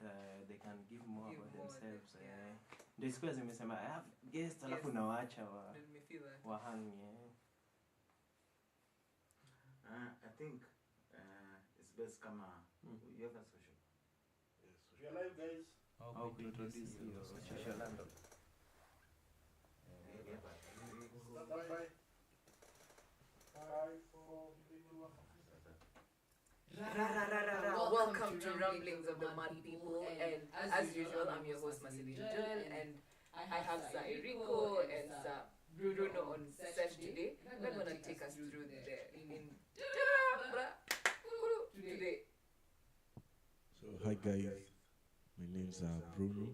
they can give more about themselves. Ndio siku zimesema I have guests alafu nawaacha wa hang. I think it's best kama you have a social. Yes, we are live, guys. How to introduce your social handle. Stand by. 5, 4, 3, 2, 1. Welcome to Rumblings of the Mad People, and as usual, I'm your host Kelele Digital, and I have Sir Rico and Sir Bruno on set today. They're gonna take us through today. So hi guys, my name's Bruno.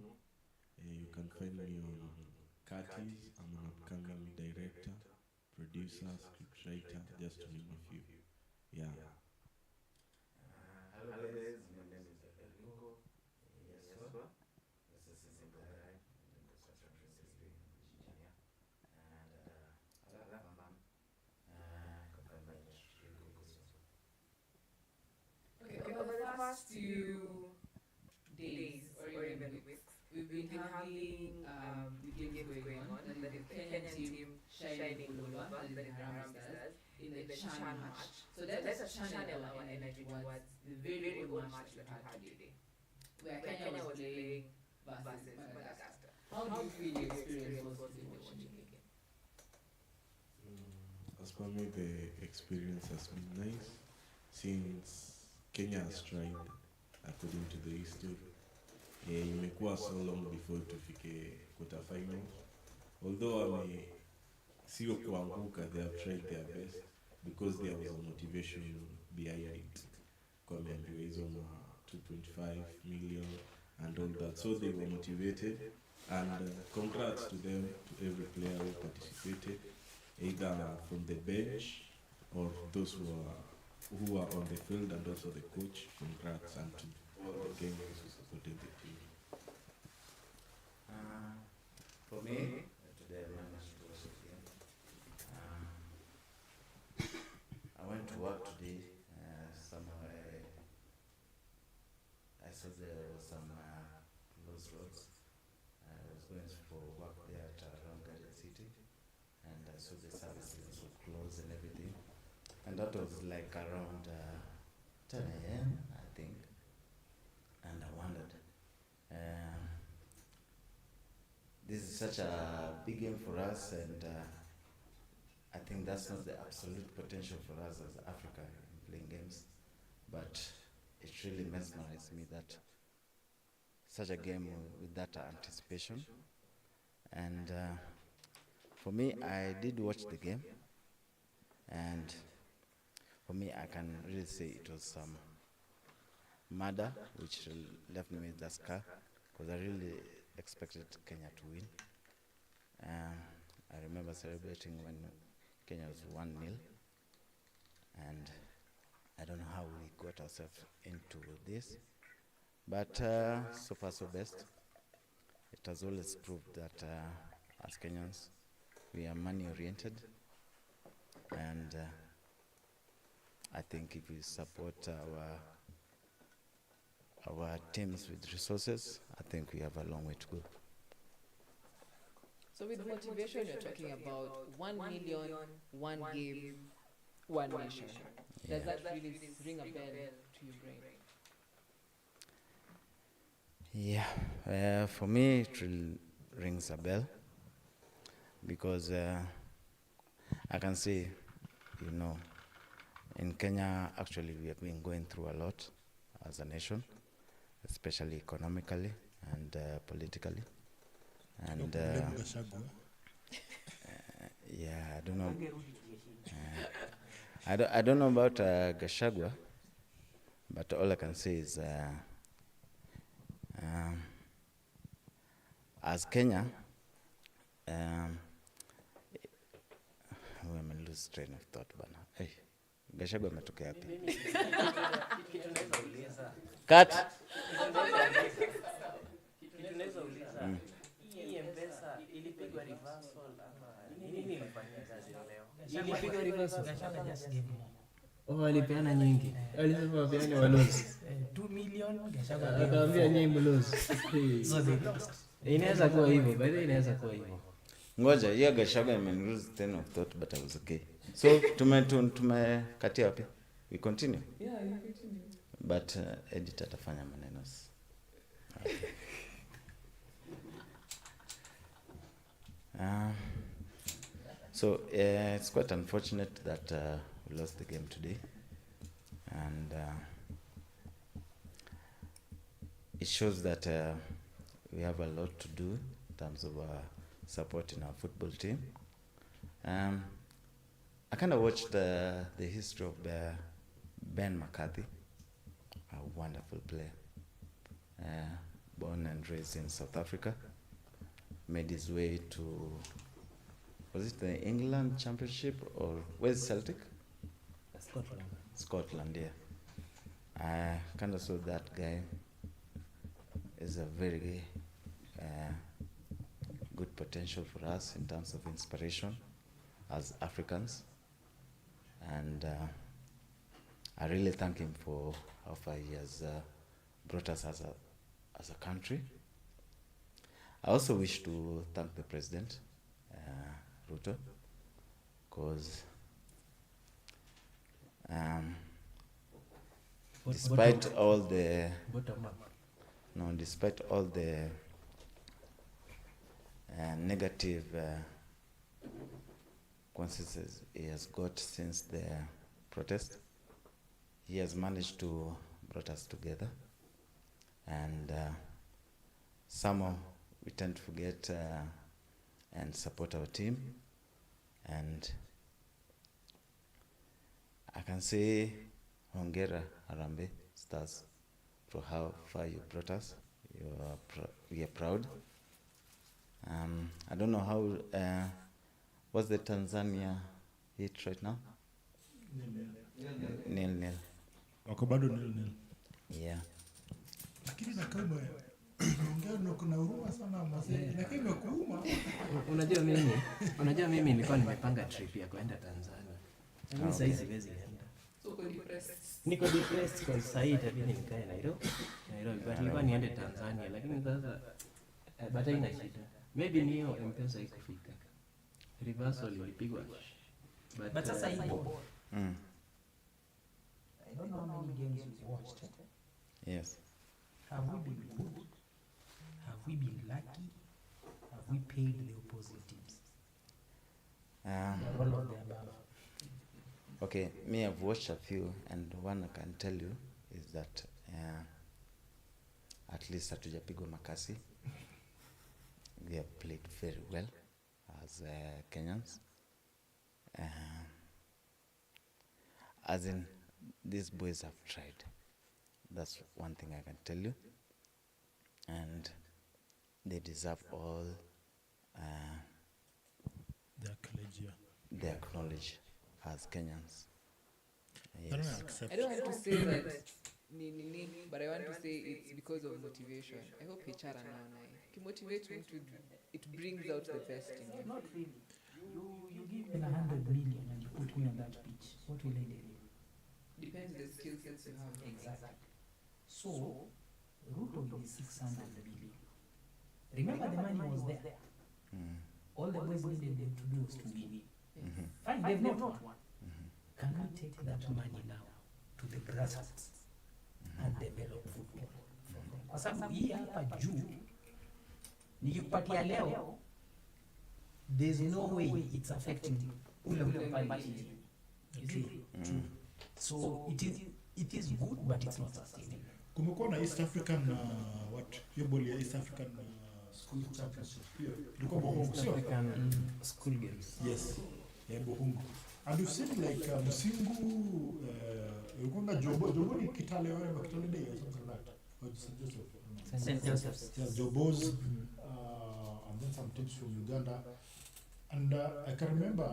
You can find me on Katis. I'm an upcoming director, producer, scriptwriter, just to name a few. Yeah. Hello guys, my name is Rico. Yes, sir. This is a simple guy in the construction industry in Virginia, and I love fun. Okay, over the past few days or even weeks, we've been having the games going on, and the Kenyan team shining all over, and the Harambee Stars in the Chan match. So let us channel our energy towards the very good match that we had today, where Kenya was playing versus Madagascar. How do you feel your experience was watching the game? As for me, the experience has been nice since Kenya has tried, according to the history. Imekuwa so long before tufike quarter finals. Although sio kuanguka, they have tried their best because there was a motivation behind it. Kwameambiwa hizo 2.5 million and all that, so they were motivated, and congrats to them, to every player who participated, either from the bench or those who are on the field, and also the coach. Congrats, and to all the gamers who supported the team. For me, today I managed to watch the game. I went to work today. Somehow I saw there was some closed roads. I was going for work there at around Garden City, and I saw the services were closed and everything. And that was like around 10 a.m. I think. And I wondered, this is such a big game for us, and I think that's not the absolute potential for us as Africa in playing games, but it really mesmerized me that such a game with that anticipation. And for me, I did watch the game, and for me, I can really say it was some murder, which left me with a scar, because I really expected Kenya to win. I remember celebrating when Kenya was 1-0, and I don't know how we got ourselves into this, but so far so best. It has always proved that as Kenyans, we are money-oriented, and I think if we support our teams with resources, I think we have a long way to go. So with motivation, you're talking about 1 million, one game, one nation. Does that really ring a bell to your brain? Yeah, for me it really rings a bell, because I can say, in Kenya, actually we have been going through a lot as a nation, especially economically and politically. And yeah, I don't know. I don't know about Gachagua, but all I can say is, as Kenya, we may lose train of thought, bana. Hey, Gachagua ametokea wapi? Cut. Ilipigwa reversal ama nini ilifanyika kazi leo? Ilipigwa reversal. Just give more. Walipeana nyingi. Alisema wapeane walozi. 2 million Gachagua Akaambia nyinyi mlozi. so they lost. Inaweza kuwa hivyo, by the way inaweza kuwa hivyo. Ngoja, hiyo Gachagua imeniruse train of thought, but I was okay. So tumekatia wapi? We continue. Yeah, you continue. But editor atafanya maneno. Okay. So it's quite unfortunate that we lost the game today, and it shows that we have a lot to do in terms of supporting our football team. I kind of watched the history of Ben McCarthy, a wonderful player, born and raised in South Africa, made his way to, was it the England Championship or where's Celtic? Scotland. Scotland, yeah. I kind of saw that guy is a very good potential for us in terms of inspiration as Africans, and I really thank him for how far he has brought us as a country. I also wish to thank the President, Ruto, because despite all the negative consequences he has got since the protest, he has managed to brought us together, and somehow we tend to forget and support our team, and I can say hongera Harambee Stars for how far you brought us. We are proud. I don't know how what's the Tanzania hit right now? 0-0. Wako bado 0-0. Yeah. Lakini na kama ongea kuna huruma sana mzee. Lakini imekuuma. Unajua mimi nilikuwa nimepanga trip ya kwenda Tanzania. Mimi sasa hizi siwezi enda. Niko depressed kwa sasa hivi, itabidi nikae Nairobi, but nilikuwa niende Tanzania, lakini sasa but haina shida. Maybe niyo M-Pesa ikufika. Reversal ilipigwa. But sasa ipo. Mm. I don't know how many games you've watched. Yes. Have we been good? Have we been lucky? Have we paid the opposing teams? All of the above. Okay, me, I've watched a few, and one I can tell you is that at least hatujapigwa makasi. We have played very well as Kenyans. As in, these boys have tried. That's one thing I can tell you. And they deserve all they acknowledge as Kenyans. Yes. I don't want to say that but I want to say it's because of motivation. I hope HR anaona motivate him to it brings out the best in him. Not really. You give me 100 million and you put me on that pitch. What will I do? Depends the skill sets you have. Exactly. So, Ruto is 600 million. Remember the money was there. All the boys needed them to do was to win. Fine, they've not won. Can we take that money now to the grassroots and develop football from them? Kwa sababu hii hapa juu, nikikupatia leo, there's no way it's affecting ule pale chini. You see? So it is good, but it's not sustainable. Kumekuwa na East African hiyo boli ya East African School Championship. Ilikuwa Bohongo, sio? African school games. Yes. Yeah, Bohongo. And you've seen like Musingu, ilikuwa Jobo ni Kitale or Kitale Day or something like that. Or St. Joseph's. Yes, Jobos, and then some teams from Uganda. And I can remember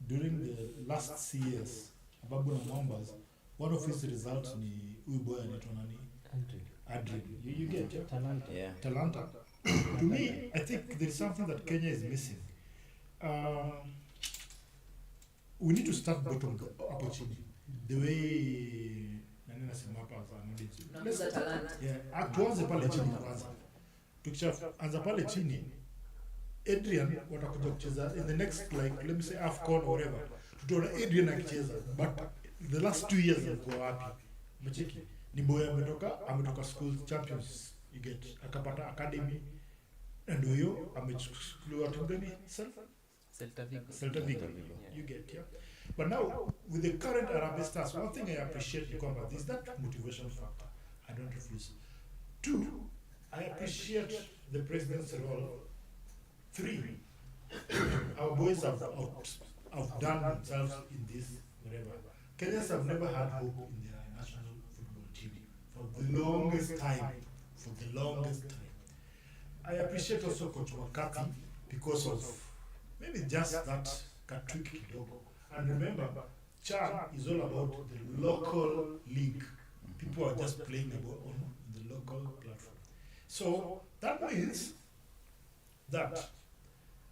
during the last CS, Babu na Mwambas, one of his results ni huyu boy anaitwa nani? Adrian. You get it? Talanta. Yeah. Talanta. To me, I think there's something that Kenya is missing. we need to start bottom hapo chini. The way nani nasema hapa za let's start. Yeah, tuanze pale chini kwanza. Tukishaanza pale chini, Adrian watakuja kucheza in the next, like let me say AFCON or whatever. Tutaona Adrian akicheza, but the last 2 years alikuwa wapi? Mcheki. Ni boy ametoka school champions, you get, akapata academy, and huyo amechukuliwa timu gani? Celta Vigo. You get, yeah. But now with the current Harambee Stars, one thing I appreciate is that motivation factor. I don't refuse. 2, I appreciate the president's role. 3, our boys have done themselves in this whatever. Kenyans have never had hope in their national football team for the longest time. I appreciate also Coach Makati because of maybe just that katwik kidogo. And remember, CHAN is all about the local league. People are just playing on the local platform. So that means that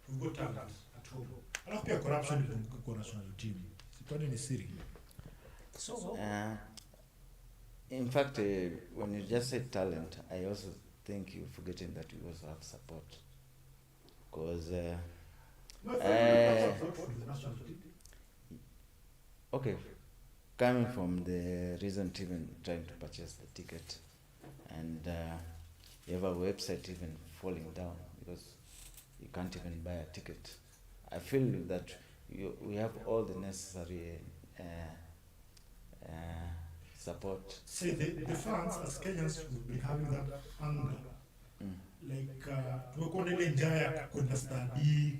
we've got talent at home. Alafu pia corruption kwa national team. Sipani ni siri. So in fact, when you just said talent, I also think you're forgetting that we also have support. Because okay, coming from the recent even trying to purchase the ticket, and you have a website even falling down because you can't even buy a ticket. I feel that we have all the necessary support. See, the fans as Kenyans will be having that anger. Like, tumekuwa na ile njaa ya kwenda stadi,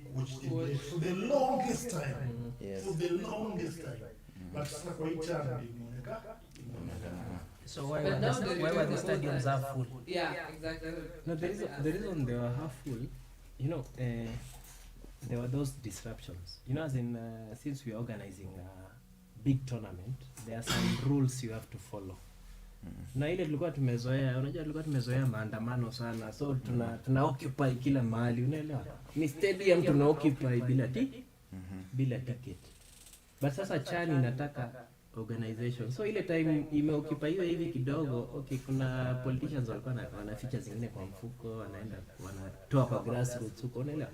for the longest time. Yes. For the longest time. But sasa kwa hii CHAN imeonekana. So why were the stadiums half full? Yeah, exactly. No, the reason they were half full, you know, there were those disruptions. You know, as in, since we are organizing a big tournament, there are some rules you have to follow. Na ile tulikuwa tumezoea, unajua tulikuwa tumezoea maandamano sana, so tuna occupy kila mahali, unaelewa? Ni stadium tuna occupy bila ticket. But sasa CHAN inataka organization. So ile time imeoccupy hivi kidogo, okay, kuna politicians walikuwa wanaficha zingine kwa mfuko, wanatoa kwa grassroots huko, unaelewa?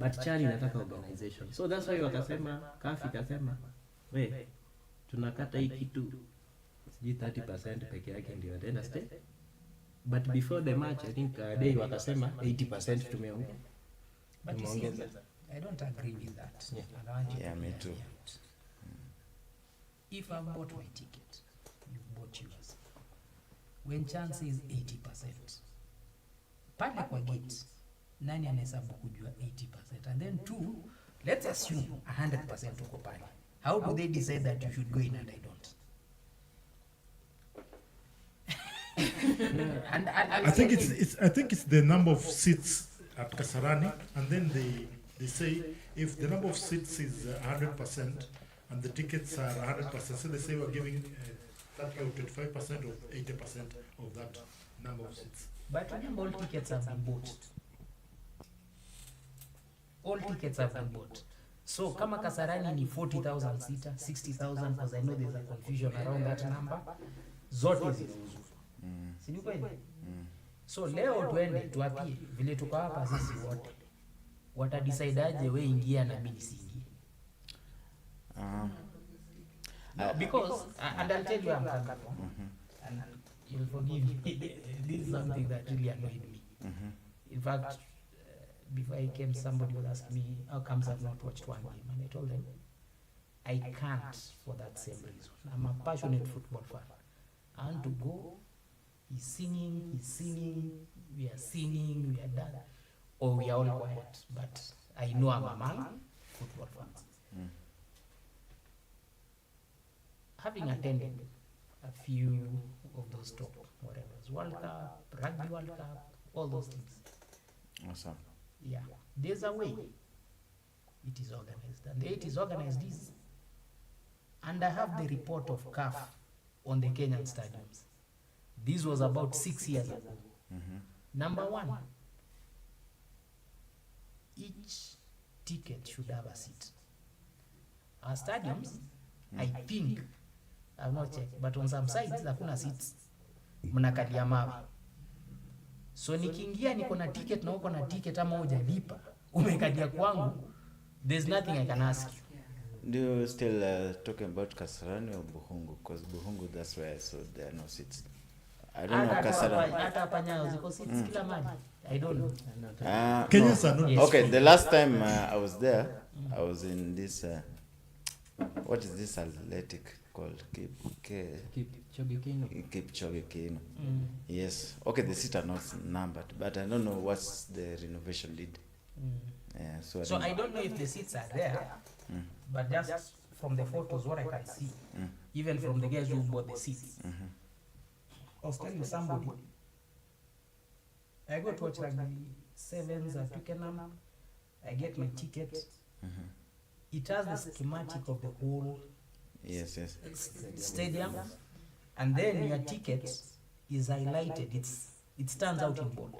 But CHAN inataka organization. So that's why wakasema, CAF ikasema, we, tunakata hii kitu 30% peke yake ndio ataenda state. But before the match, I think they wakasema 80% tumeongeza. But you see, I don't agree with that. Yeah, me too. If I've bought my ticket, you've bought yours. When chance is 80%, pale kwa gate, nani anahesabu kujua 80%? And then 2, let's assume 100% uko pale. How do they decide that you should go in and I don't? And I think it's the number of seats at Kasarani, and then they say if the number of seats is 100% and the tickets are 100%, so they say we're giving 30 or 25% or 80% of that number of seats. But remember, all tickets have been bought. All tickets have been bought. So kama Kasarani ni 40,000 seater, 60,000, because I know there's a confusion around that number, zote zinauzwa. Si ni kweli? So leo tuende tuapie vile tuko hapa sisi wote. Watadecide aje wewe ingia na mimi siingie? No, because and I'll tell you I'm coming from. And you'll forgive me. This is something that really annoyed me. In fact, before I came, somebody was asking me, how comes I've not watched one game? And I told them, I can't for that same reason. I'm a passionate football fan. I want to go, he's singing, we are singing, we are done, or we are all quiet. But I know I'm among football fans. Having attended a few of those top whatever, World Cup, Rugby World Cup, all those things. Awesome. Yeah, there's a way it is organized, and the way it is organized is, and I have the report of CAF on the Kenyan stadiums. This was about 6 years ago. Number one, each ticket should have a seat. our stadiums, I think, I've not checked, but on some sides hakuna seats, mnakalia mawe. So nikiingia niko na ticket na uko na ticket ama hujalipa, umekalia kwangu, there's nothing I can ask you. Do you still talking about Kasarani or Buhungu? Because Buhungu, that's where I saw there are no seats. I don't know Kasarani. Hata hapa Nyayo ziko seats kila mahali. I don't know. Kenyans are not. Yes. Okay, the last time I was there, I was in this, what is this athletic called? Kipchoge Keino. Yes. Okay, the seats are not numbered, but I don't know what's the renovation did. Yeah, so I don't know if the seats are there, but just from the photos, what I can see, even from the guys who bought the seats, I was telling somebody, I go to watch rugby sevens at Twickenham, I get my ticket. It has the schematic of the whole yes. stadium, and then your ticket is highlighted. It stands out in bold.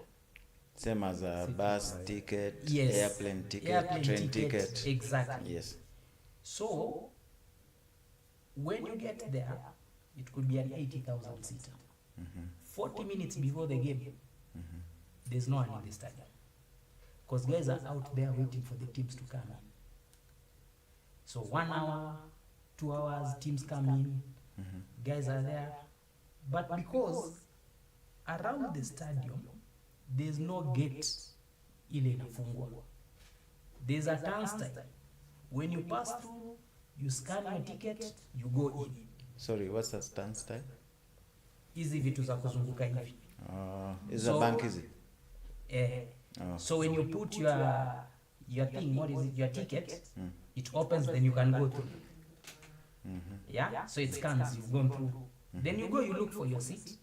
Same as a bus ticket, Yes. airplane ticket, Airplane train ticket. Exactly. Yes. So, when you get there, it could be an 80,000 seater. 40 minutes before the game, there's no one in the stadium. Because guys are out there waiting for the teams to come in. So 1 hour, 2 hours, teams come in, guys are there. But because around the stadium, there's no gate ile inafungwa. There's a turnstile. When you pass through, you scan your ticket, you go in. Sorry, what's that turnstile? Hizi vitu za kuzunguka hivi. Is a bank, is it? So when you put your thing, what is it, your ticket, it opens, then you can go through. Yeah, so it scans, you've gone through. Then you go, you look for your seat.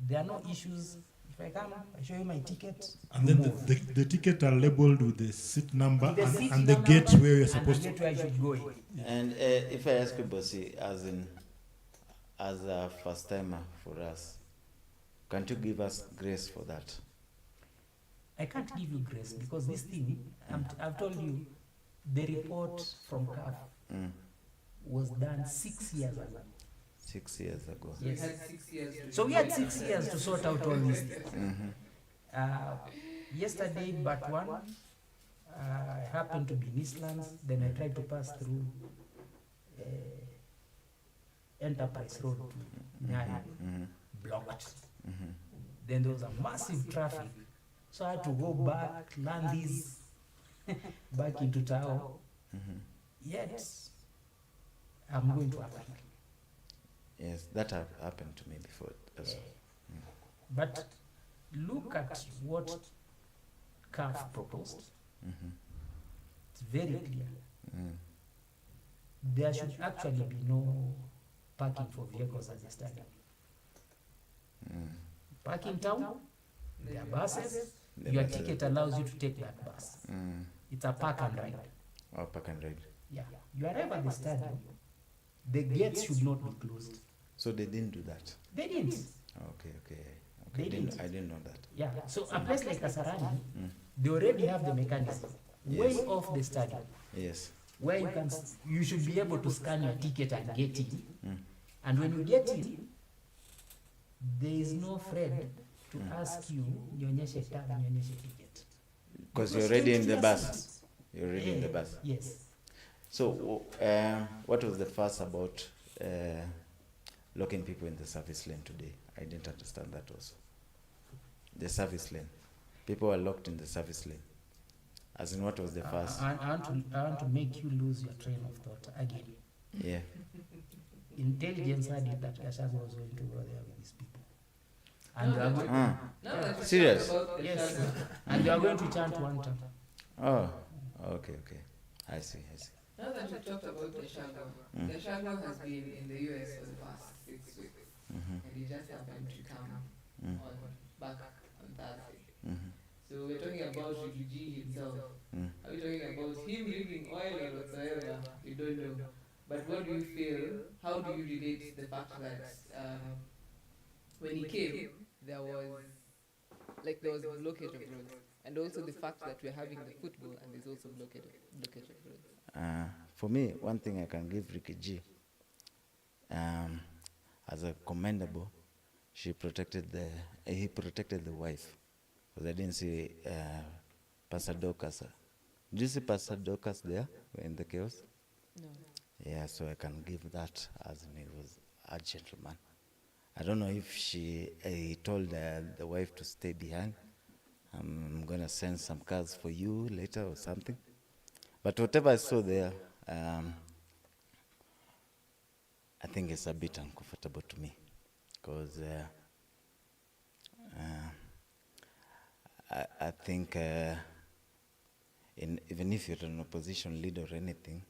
There are no issues. If I come, I show you my ticket. And then the ticket are labeled with the seat number The seat and the number gate where you're supposed and to. the gate where I should go in. And if I ask you, Bossy, as a first timer for us, can't you give us grace for that? I can't give you grace because this thing, I've told you, the report from CAF was done 6 years ago. 6 years ago. Yes. We had 6 years to So we had 6 years to sort out all these things. Yesterday, but one, I happened to be in Eastlands, then I tried to pass through Enterprise Road to Nyayo, blocked. Then there was a massive traffic. So I had to go back, land these, back into town. Yet, I'm going to appeal. Yes, that have happened to me before. But look at what CAF proposed. It's very clear. There should actually be no parking for vehicles at the stadium. Parking town, there are buses, your ticket allows you to take that bus. It's a park and ride. Or park and ride. Yeah. You arrive at the stadium, the gates should not be closed. So they didn't do that. They didn't. Okay. They didn't. I didn't know that. Yeah. So a place like Kasarani, they already have the mechanism way off the stadium, Yes. where you should be able to scan your ticket and get in. And when you get in, there is no Fred to ask you, nyonyeshe tag, nyonyeshe ticket. Because you're already in the bus. You're already in the bus. Yes. So, what was the fuss about locking people in the service lane today? I didn't understand that also. The service lane. People were locked in the service lane. As in, what was the fuss? I want to make you lose your train of thought again. Yeah. Intelligence had it that Gachagua was going to go there with these people. And they are going, Now that we Serious? talk about the yes, shadow, and they are going to chant one time. Oh, okay. I see. now that we talked about the shadow has been in the US for the past 6 weeks, and he just happened to come back on Thursday. So we're talking about refugee himself. Are we talking about him leaving oil or whatsoever? We don't know. But what do you feel? How do you relate the fact that when he came, there was blockage of roads, and also the fact that we're having the football and there's also blockage of roads? For me, one thing I can give Ricky G, as a commendable, he protected the wife. Because I didn't see Pastor Dorcas. Did you see Pastor Dorcas there in the chaos? No. Yeah, so I can give that as he was a gentleman. I don't know if he told the wife to stay behind. I'm going to send some cars for you later or something. But whatever I saw there, I think it's a bit uncomfortable to me. Because I think even if you're an opposition leader or anything,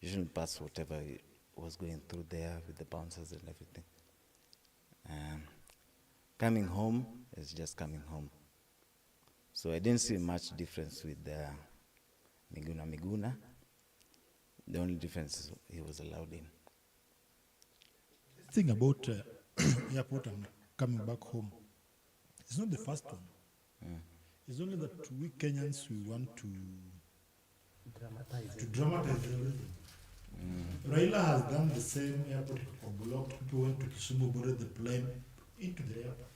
you shouldn't pass whatever was going through there with the bouncers and everything. Coming home is just coming home. So I didn't see much difference with Miguna. The only difference is he was allowed in. The thing about airport and coming back home, it's not the first one. It's only that we Kenyans, we want to dramatize everything. Raila has done the same. Airport blocked. People went to Kisumu, boarded the plane into the airport.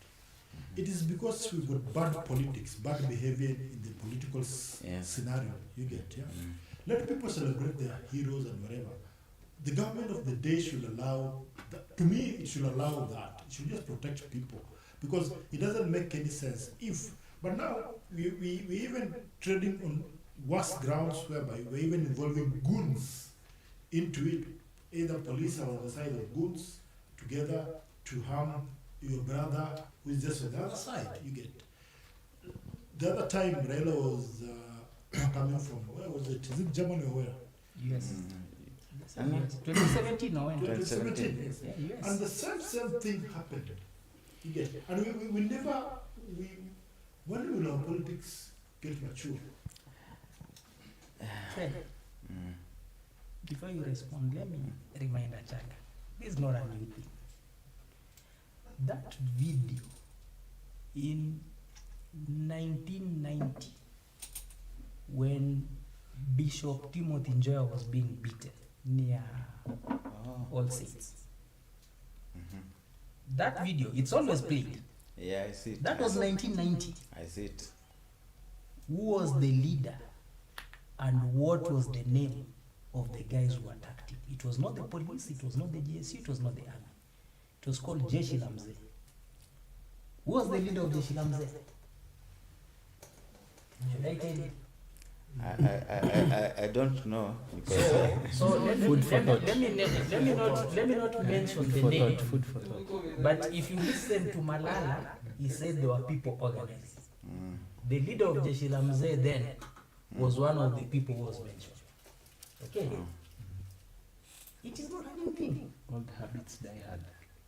It is because we got bad politics, bad behavior in the political scenario. You get, yeah? Let people celebrate their heroes and whatever. The government of the day should allow, to me, it should allow that. It should just protect people. Because it doesn't make any sense. But now, we even trading on worse grounds whereby we're even involving goons into it. Either police are on the side of goons together to harm your brother who is just on the other side. You get. The other time, Raila was coming from, where was it? Is it Germany or where? Yes. 2017 or when? 2017. Yes. Yeah, US. And the same thing happened. You get. And we never, when will our politics get mature? Fred, before you respond, let me remind Achaka, this is not a new thing. That video in 1990, when Bishop Timothy Njoya was being beaten near All Saints. That video, it's always played. Yeah, I see it. That was 1990. I see it. Who was the leader and what was the name of the guys who attacked him? It was not the police, it was not the GSU, it was not the army. It was called Jeshi la Mzee. Who was the leader of Jeshi la Mzee? Should I tell you? I don't know because So let me not mention the name. Food for thought. But if you listen to Malala, he said there were people organized. The leader of Jeshi la Mzee then was one of the people who was mentioned. Okay? It is not a new thing. Old habits die hard.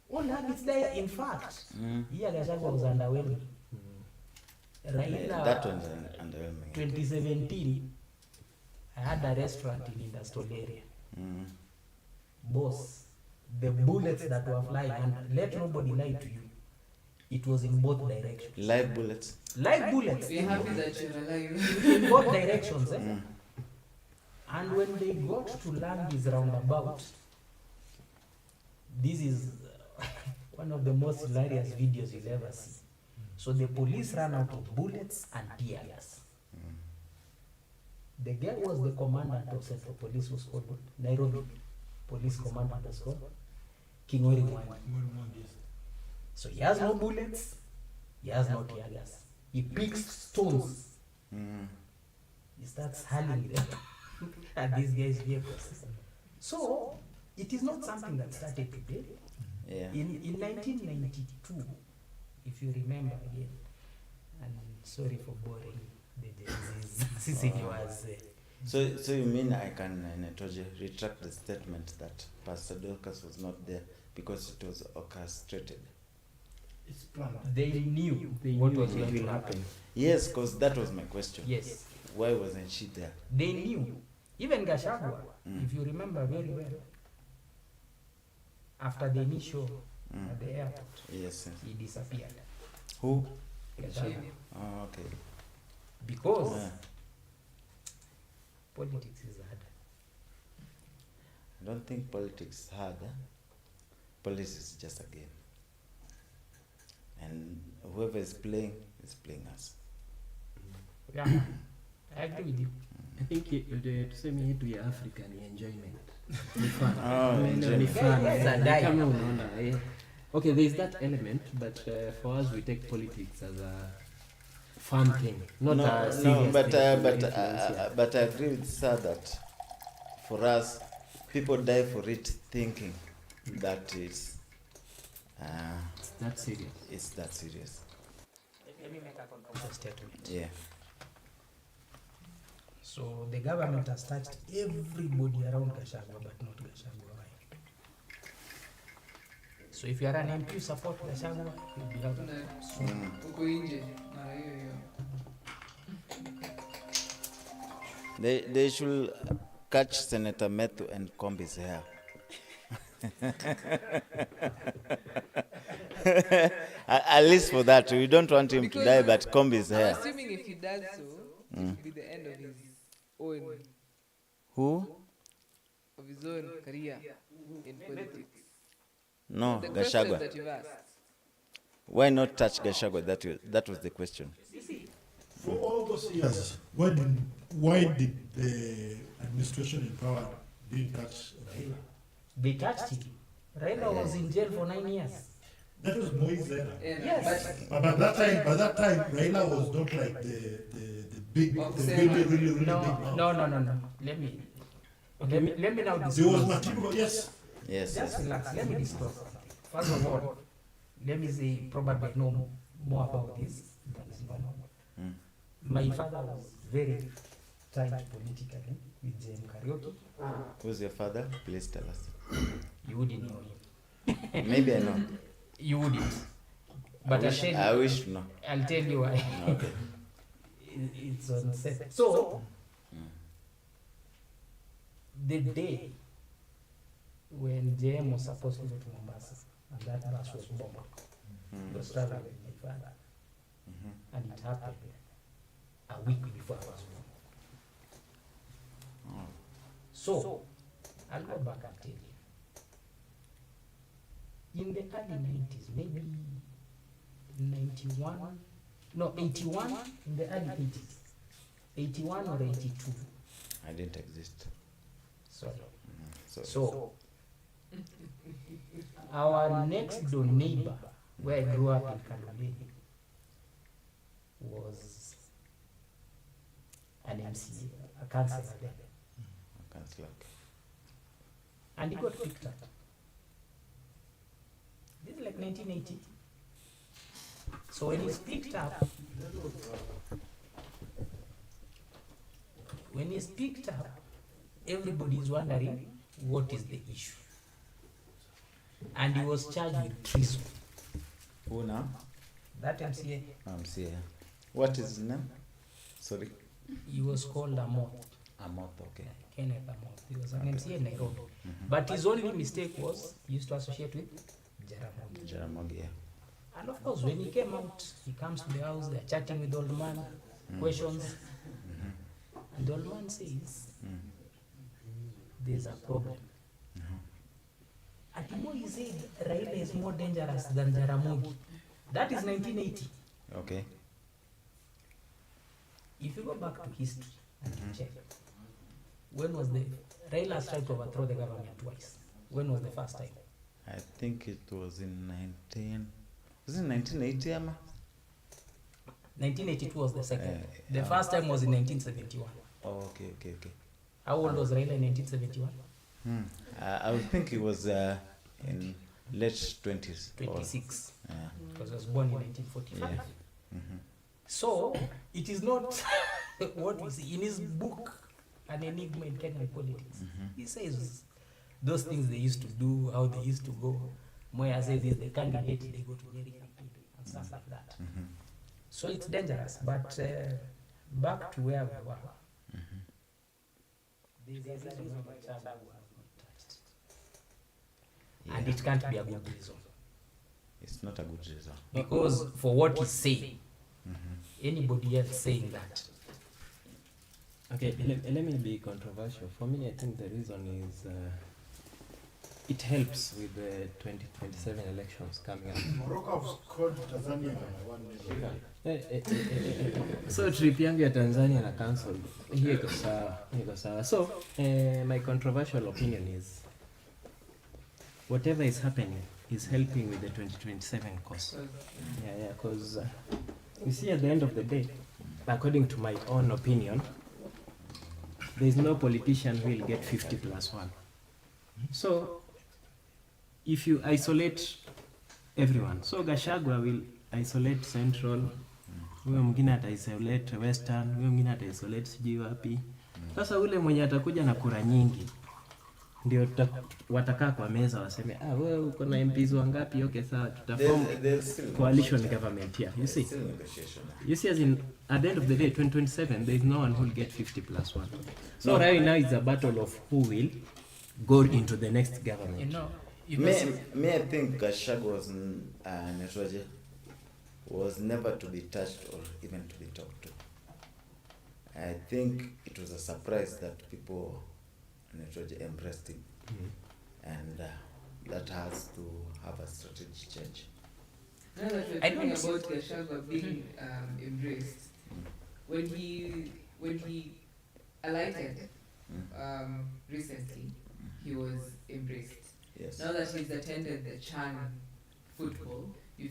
All habits die. In fact, here Gachagua was underwhelming. Raila, that one's underwhelming. 2017, I had a restaurant in industrial area. Boss, the bullets that were flying, and let nobody lie to you, it was in both directions. Live bullets. Live bullets. We're happy that you're alive. In both directions. And when they got to land this roundabout, this is one of the most hilarious videos you'll ever see. So the police ran out of bullets and tear gas. The guy was the commandant of Central Police, was called Nairobi Police Commandant, was called Kingori Mwani. So he has no bullets, he has no tear gas. He picks stones. He starts hurling them at these guys' vehicles. So it is not something that started today. Yeah. In 1992, if you remember again, and sorry for boring the since it was. So you mean I can retract the statement that Pastor Dorcas was not there because it was orchestrated? It's planned. They knew what was going to happen. Yes, because that was my question. Yes, Why wasn't she there? they knew. Even Gachagua, if you remember very well, after the initial at the airport, Yes. he disappeared. Who? Gachagua. Oh, okay. Because Yeah. politics is hard. I don't think politics is hard. Politics is just a game. And whoever is playing us. Yeah, I agree with you. I think tuseme yetu ya Africa ni enjoyment. Ni fun. Enjoyment. Ni fun. Yes, and I- Kama unaona, okay, there is that element, but for us we take politics as a fun thing, not a serious but thing. but I agree with Sir that for us, people die for it thinking that It's that serious. it's that serious. Let me make a controversial statement. Yeah. So the government has touched everybody around Gachagua, but not Gachagua. Right? So if you are an MP, you support Gachagua, you'll be out soon. Uko nje mara hiyo hiyo. They should catch Senator Methu and comb his hair. At least for that, we don't want him to die, but comb his I'm hair. assuming if he does so, it will be the end of his own career in politics. No, The question Gachagua. that you've asked. Why not touch Gachagua? That was the question. For all those years, why did the administration in power didn't touch Raila? They touched him. Raila was in jail for 9 years. That was Moise era. Yes. But by that time, Raila was not like the big, the really, really, really No, big. no. Let me now There was disclose. material, yes. Yes. Just relax. Let me disclose. First of all, let me say probably I know more about this than is normal. Mm. My father was very tight politically with Jem Karaoke. Who's your father? Please tell us. You wouldn't know him. Maybe I know. You wouldn't. But I wish to know. I'll tell you why. Okay. It's on set. So, the day when JM was supposed to go to Mombasa, and that bus was bombed, was traveling with my father, and it happened a week before I was born. Oh. So, I'll go back and tell you. In the early 90s, maybe 91, no, 81, in the early 80s, 81 or 82, I didn't exist. sorry. So, Our next door neighbor, where I grew up in Kaloleni, was an MCA, a councillor there, Councillor. and he got picked up. This is like 1980. So when he's picked up, everybody is wondering what is the issue. And he was charged with treason. Who now? That MCA, See. What is his name? Sorry. he was called Amoth, Amoth, okay. Kenneth Amoth. He was an MCA in Nairobi. But his only mistake was he used to associate with Jaramogi. Jaramogi, yeah. And of course, when he came out, he comes to the house, they're chatting with the old man, questions. And the old man says, there's a problem. And you know, he said Raila is more dangerous than Jaramogi. That is 1980. Okay. If you go back to history and you check, when was the Raila tried to overthrow the government twice? When was the first time? I think it was in 1980, Ama? 1982 was the second. The yeah. first time was in 1971. Oh, okay. How old was Raila in 1971? I would think it was in late 20s. 26. Yeah. Because he was born in 1945. Yeah. So, it is not what we see. In his book, An Enigma in Kenyan Politics, he says those things they used to do, how they used to go. Moya says is the candidate, they go to Nyeri and stuff like that. So it's dangerous, but back to where we were. There's a reason why Chad was not touched. And it can't be a good reason. It's not a good reason. Because for what he's saying, anybody else saying that. Okay, let me be controversial. For me, I think the reason is it helps with the 2027 elections coming up. Morocco have scored Tanzania 1-0. So trip yangu ya Tanzania na cancel. Hiyo iko sawa. So my controversial opinion is whatever is happening is helping with the 2027 course. Yeah, because you see, at the end of the day, according to my own opinion, there is no politician who will get 50+1. So if you isolate everyone, so Gachagua will isolate Central, huyo mwingine ata isolate Western, huyo mwingine ata isolate sijui wapi. Sasa ule mwenye atakuja na kura nyingi ndio watakaa kwa meza waseme, wewe uko na MPs wangapi? Okay, sawa, tutaform coalition government here. You see, as in, at the end of the day, 2027, there is no one who will get 50+1. So right now it's a battle of who will go into the next government. I think Gachagua was never to be touched or even to be talked to. I think it was a surprise that people embraced him, and that has to have a strategic change. Now that we're talking about Gachagua being embraced, when he alighted recently, he was embraced. Yes. Now that he's attended the Chan football, do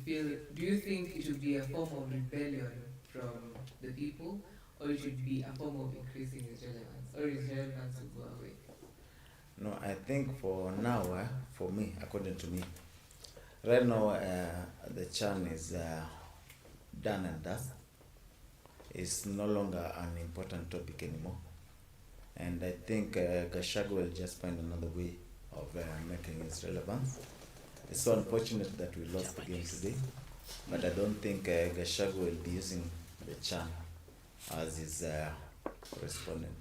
you think it should be a form of rebellion from the people, or it should be a form of increasing his relevance, or his relevance will go away? No, I think for now, for me, according to me, right now the Chan is done and dust. It's no longer an important topic anymore. And I think Gachagua will just find another way of making its relevance. It's so unfortunate that we lost the game today, but I don't think Gachagua will be using the Chan as his correspondent.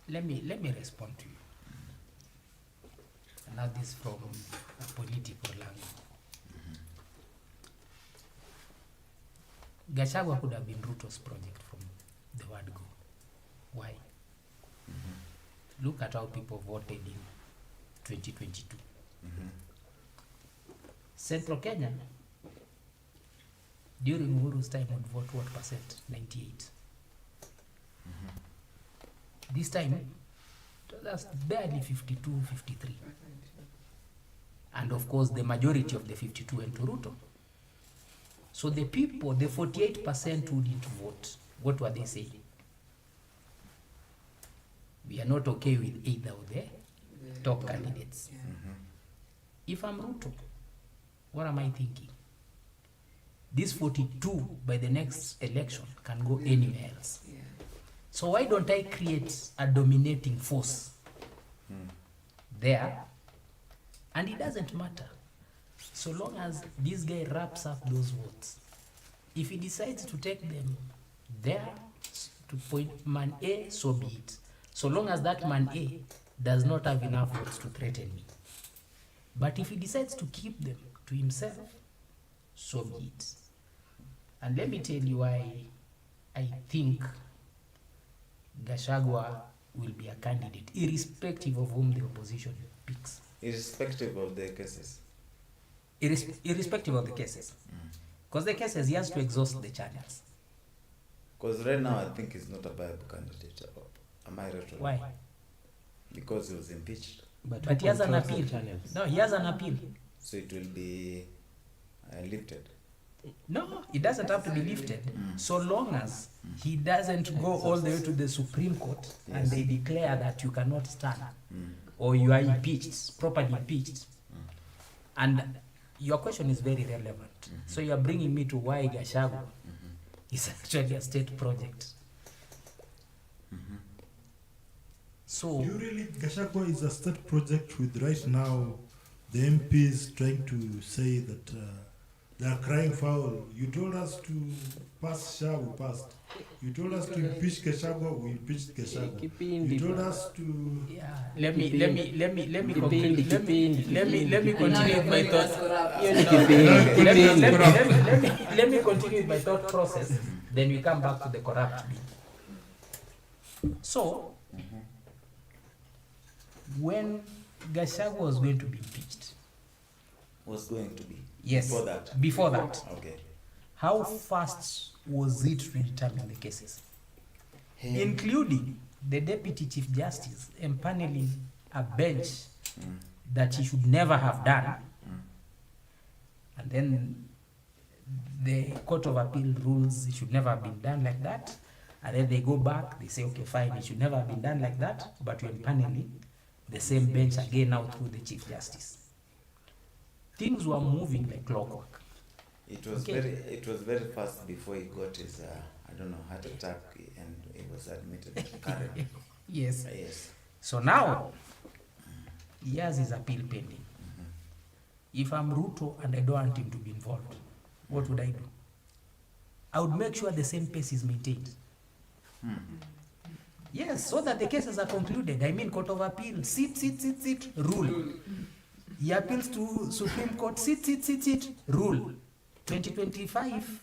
Let me respond to you. And now this from a political language. Gachagua could have been Ruto's project from the word go. Why? Look at how people voted in 2022. Central Kenya, during Uhuru's time, would vote what percent? 98. This time, that's barely 52, 53. And of course, the majority of the 52 went to Ruto. So the people, the 48% who didn't vote, what were they saying? We are not okay with either of the top candidates. If I'm Ruto, what am I thinking? This 42 by the next election can go anywhere else. So why don't I create a dominating force there? And it doesn't matter. So long as this guy wraps up those votes. If he decides to take them there to point man A, so be it. So long as that man A does not have enough votes to threaten me. But if he decides to keep them to himself, so be it. And let me tell you why I think Gachagua will be a candidate, irrespective of whom the opposition picks. Irrespective of the cases? Irrespective of the cases. Because the cases, he has to exhaust the channels. Because right now, I think he's not a viable candidate. Am I right? Why? Because he was impeached. But he has an appeal. No, he has an appeal. So it will be lifted? No, it doesn't have to be lifted. So long as he doesn't go all the way to the Supreme Court and they declare that you cannot stand or you are impeached, properly impeached. And your question is very relevant. So you are bringing me to why Gachagua is actually a state project. So Do you really, Gachagua is a state project with right now the MPs trying to say that they are crying foul. You told us to pass SHA, we passed. You told us to impeach Gachagua, we impeached Gachagua. You told us to... yeah, let me continue with my thought. Let me continue with my thought process. Then we come back to the corrupt bit. So when Gachagua was going to be impeached. Was going to be. Yes. Before that. Before that. Okay. How fast was it to determine the cases? Including the Deputy Chief Justice empaneling a bench that he should never have done. And then the Court of Appeal rules it should never have been done like that. And then they go back, they say, okay, fine, it should never have been done like that, but we're empaneling the same bench again now through the Chief Justice. Things were moving like clockwork. It was very fast before he got his I don't know, heart attack, and he was admitted to Karen. Yes. Yes. So now he has his appeal pending. If I'm Ruto and I don't want him to be involved, what would I do? I would make sure the same pace is maintained. Yes, so that the cases are concluded. I mean, Court of Appeal, sit, rule. He appeals to Supreme Court, sit, rule. 2025,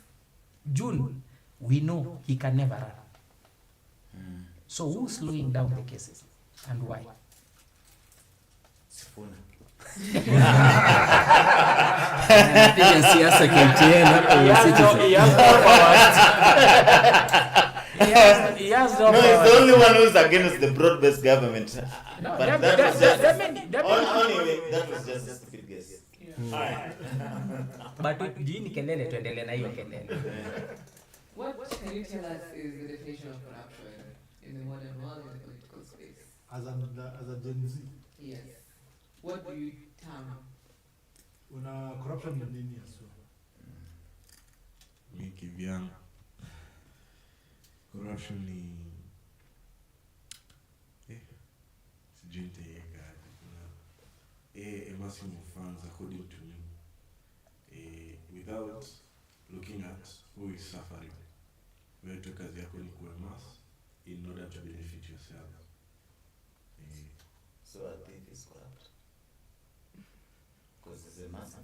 June, we know he can never run. So who's slowing down the cases and why? Sifuna. Piga siasa KTN hapo. He has no No, he's power. the only one who's against the broad-based government. No, But that that was just a stupid guess. But jini kelele tuendelee na hiyo kelele. What can you tell us is the definition of corruption in the modern world in the political space? As a Gen Z, Yes. What do you term? una corruption ni nini so? Mi kivyangu, corruption ni sijui nitaiweka aje. A massive of funds according to me, without looking at who is suffering. Wewe tu kazi yako ni kuwa mass in order to benefit yourself. So a thief is corrupt. Because it's a mass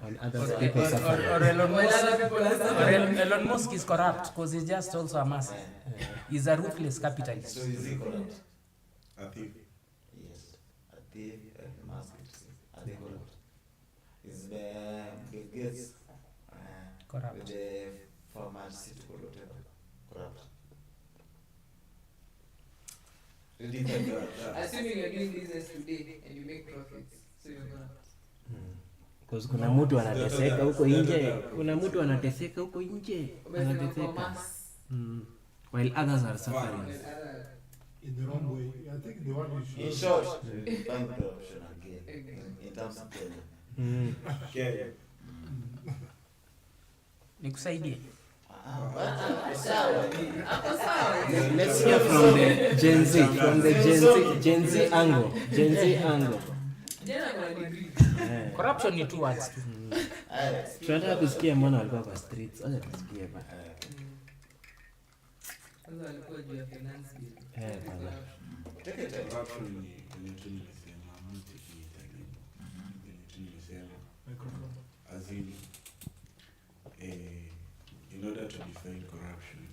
On other people suffering. Or Elon Musk is corrupt because he's just also a mass. He's a ruthless capitalist. So is he corrupt? A thief. Yes. A thief and mask. Are they corrupt? Is the Bill Gates Corrupt. with the pharmaceutical whatever corrupt? Assuming you're doing business today and you make profits, so you're gonna. Because kuna mtu anateseka huko nje, anateseka. While others are suffering. In the wrong way. I think the one we should. In short, find corruption again in terms of Kenya. Kenya. Nikusaidie. Let's hear from the Gen Z, Gen Z angle. Jana kwa degree. Corruption ni two words. Tunataka kusikia mbona walikuwa kwa streets. Acha tusikie bana. Sasa alikuwa juu ya finance bill. Bana. Corruption ni kwenye tu nimesema multi-italy. Kwenye tu nimesema as in order to define corruption,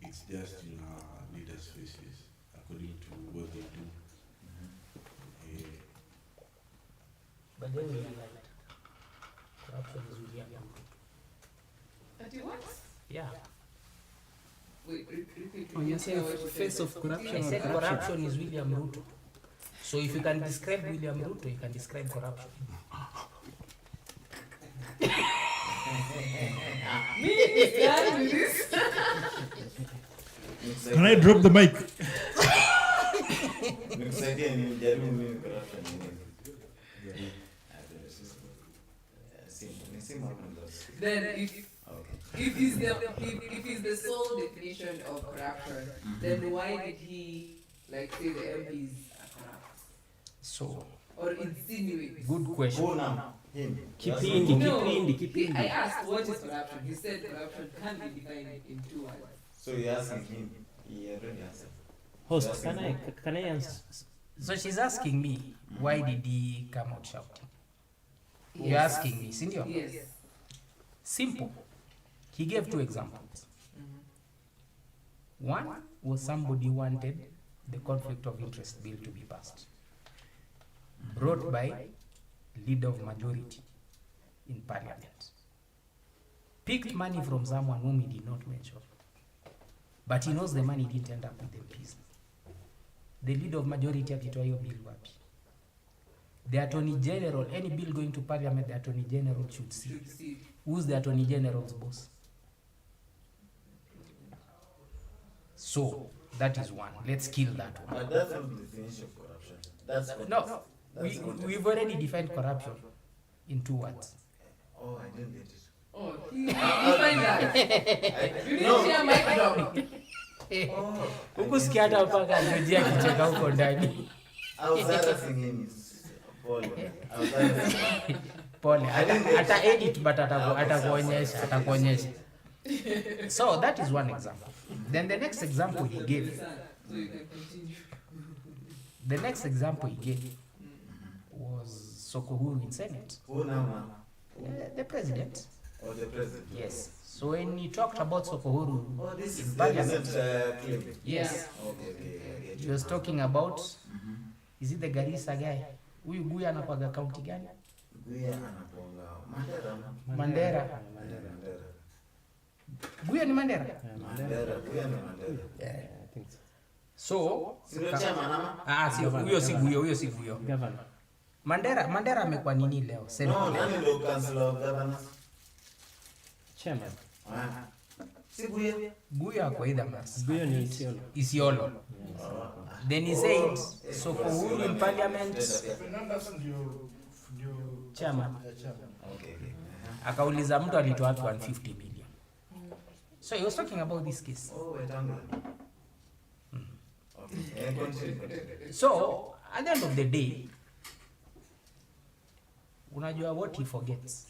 it's just in our leaders' faces according to what they do. But then we realized corruption is William Ruto. At what? Yeah. Wait, repeat. When you say face of corruption I or said corruption. corruption is William Ruto. So if you can describe William Ruto, you can describe corruption. Can I drop the mic? Nikusaidia ni jaribu mimi corruption ni. Then if he's the sole definition of corruption, then why did he like say the MPs are corrupt? So, Or insinuate? good question. Who now? Him. Kipindi. I asked what is corruption. He said corruption can be defined in two words. So you're asking him. He already answered. Host, can I answer? So she's asking me, why did he come out shouting? You're asking me, Cindy? Yes. Simple. He gave two examples. One was somebody wanted the conflict of interest bill to be passed, brought by leader of majority in parliament. Picked money from someone whom he did not mention, but he knows the money didn't end up with the MPs. The leader of majority akitoa hiyo bill wapi? The attorney general, any bill going to parliament, the attorney general should see. Who's the attorney general's boss? So that is one. Let's kill that one. But that's not the definition of corruption. That's No, we've already defined corruption in 2 words. Oh, I didn't get it. Oh, you find that? You didn't hear my job. Huku sikia hata mpaka anajia kicheka huko ndani. I was harassing him. Paul. I was harassing him. Pole, ata edit but atakuonyesha. So that is one example. Then the next example he gave. So you can continue. The next example he gave was Sokohuru in Senate. Who now? The president. Or the president? Yes. So when he talked about Sokohuru, Oh, this is Parliament. claim. Yes, Okay. he was talking about, is it the Garissa guy? Huyu Guya anakuwaga county gani? Guya anaponga Mandera. Mandera. Guya ni Mandera? Guya ni Mandera. Yeah. I think so. So, Sio chama nama? huyo si Guyo. Governor. Mandera amekuwa nini leo? No, Senate. nani ndo council of governors? Chairman. Si Guya. Guyo ako either mas. Guyo ni Isiolo. Isiolo. Then he said, Sokohuru in parliament, Fernandez ndio chairman. Okay. Akauliza mtu alitoa wapi 150 million. So he was talking about this case. Oh, wait, okay. Continue. So at the end of the day, unajua what he forgets?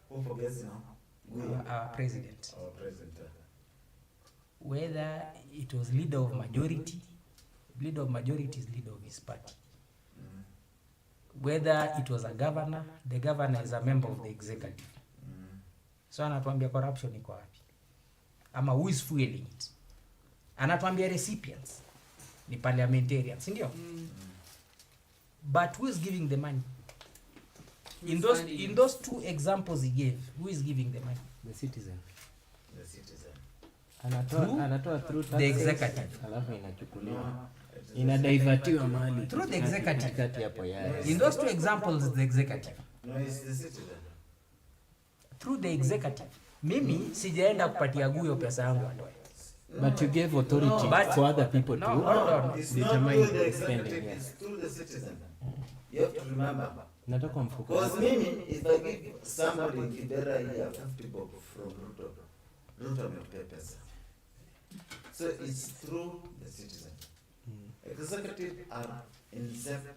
Who forgets now? Guya. Our president. Our president. Whether it was leader of majority is leader of his party. Whether it was a governor, the governor is a member of the executive. So anatuambia corruption iko wapi? Ama who is fueling it? Anatuambia recipients ni parliamentarians, si ndio? But who is giving the money? In those 2 examples he gave, who is giving the money? The citizen. The citizen. Anatoa through taxes. The executive. Alafu inachukuliwa. Inadivatiwa mali. Through the executive. Kati hapo ya. In those 2 examples, the executive. No, it's the citizen. Through the executive. Mimi sijaenda kupatia Guyo pesa yangu atoe. But you gave authority for other people No, to hold on. It's not determine through the spending. executive, Yeah. it's through the citizen. You have to remember. Natoka mfuko. Because mimi, if I give somebody in Kibera here 50 bob from Ruto amepea pesa. So it's through the citizen. Executive are incepted.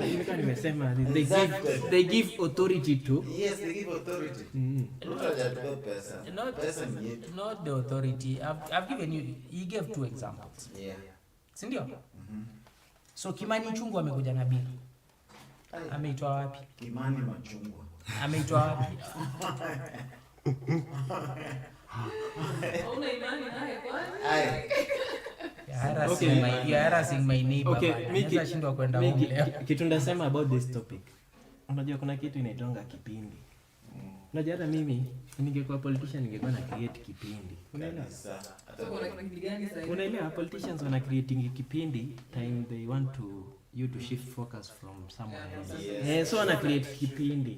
Ilikuwa nimesema they give authority to. Yes, they give authority. Ruto hajatupea pesa. Pesa ni yetu. Not the authority. I've given you, he gave 2 examples. Yeah. Si ndio? So Kimani Chungu amekuja na bili. Ameitoa wapi? Kimani Machungwa. Ameitoa wapi? Hauna imani naye kwani? Aye. You're harassing my neighbor. Okay, Naweza shindwa kwenda home leo. kitu ndasema about this topic. Unajua kuna kitu inaitwanga kipindi. Unajua hata mimi ningekuwa politician ningekuwa na create kipindi. Unaelewa? So kuna kipindi gani sasa hivi? Unaelewa politicians wana creating kipindi time they want you to shift focus from somewhere else. Yes. So wana create kipindi.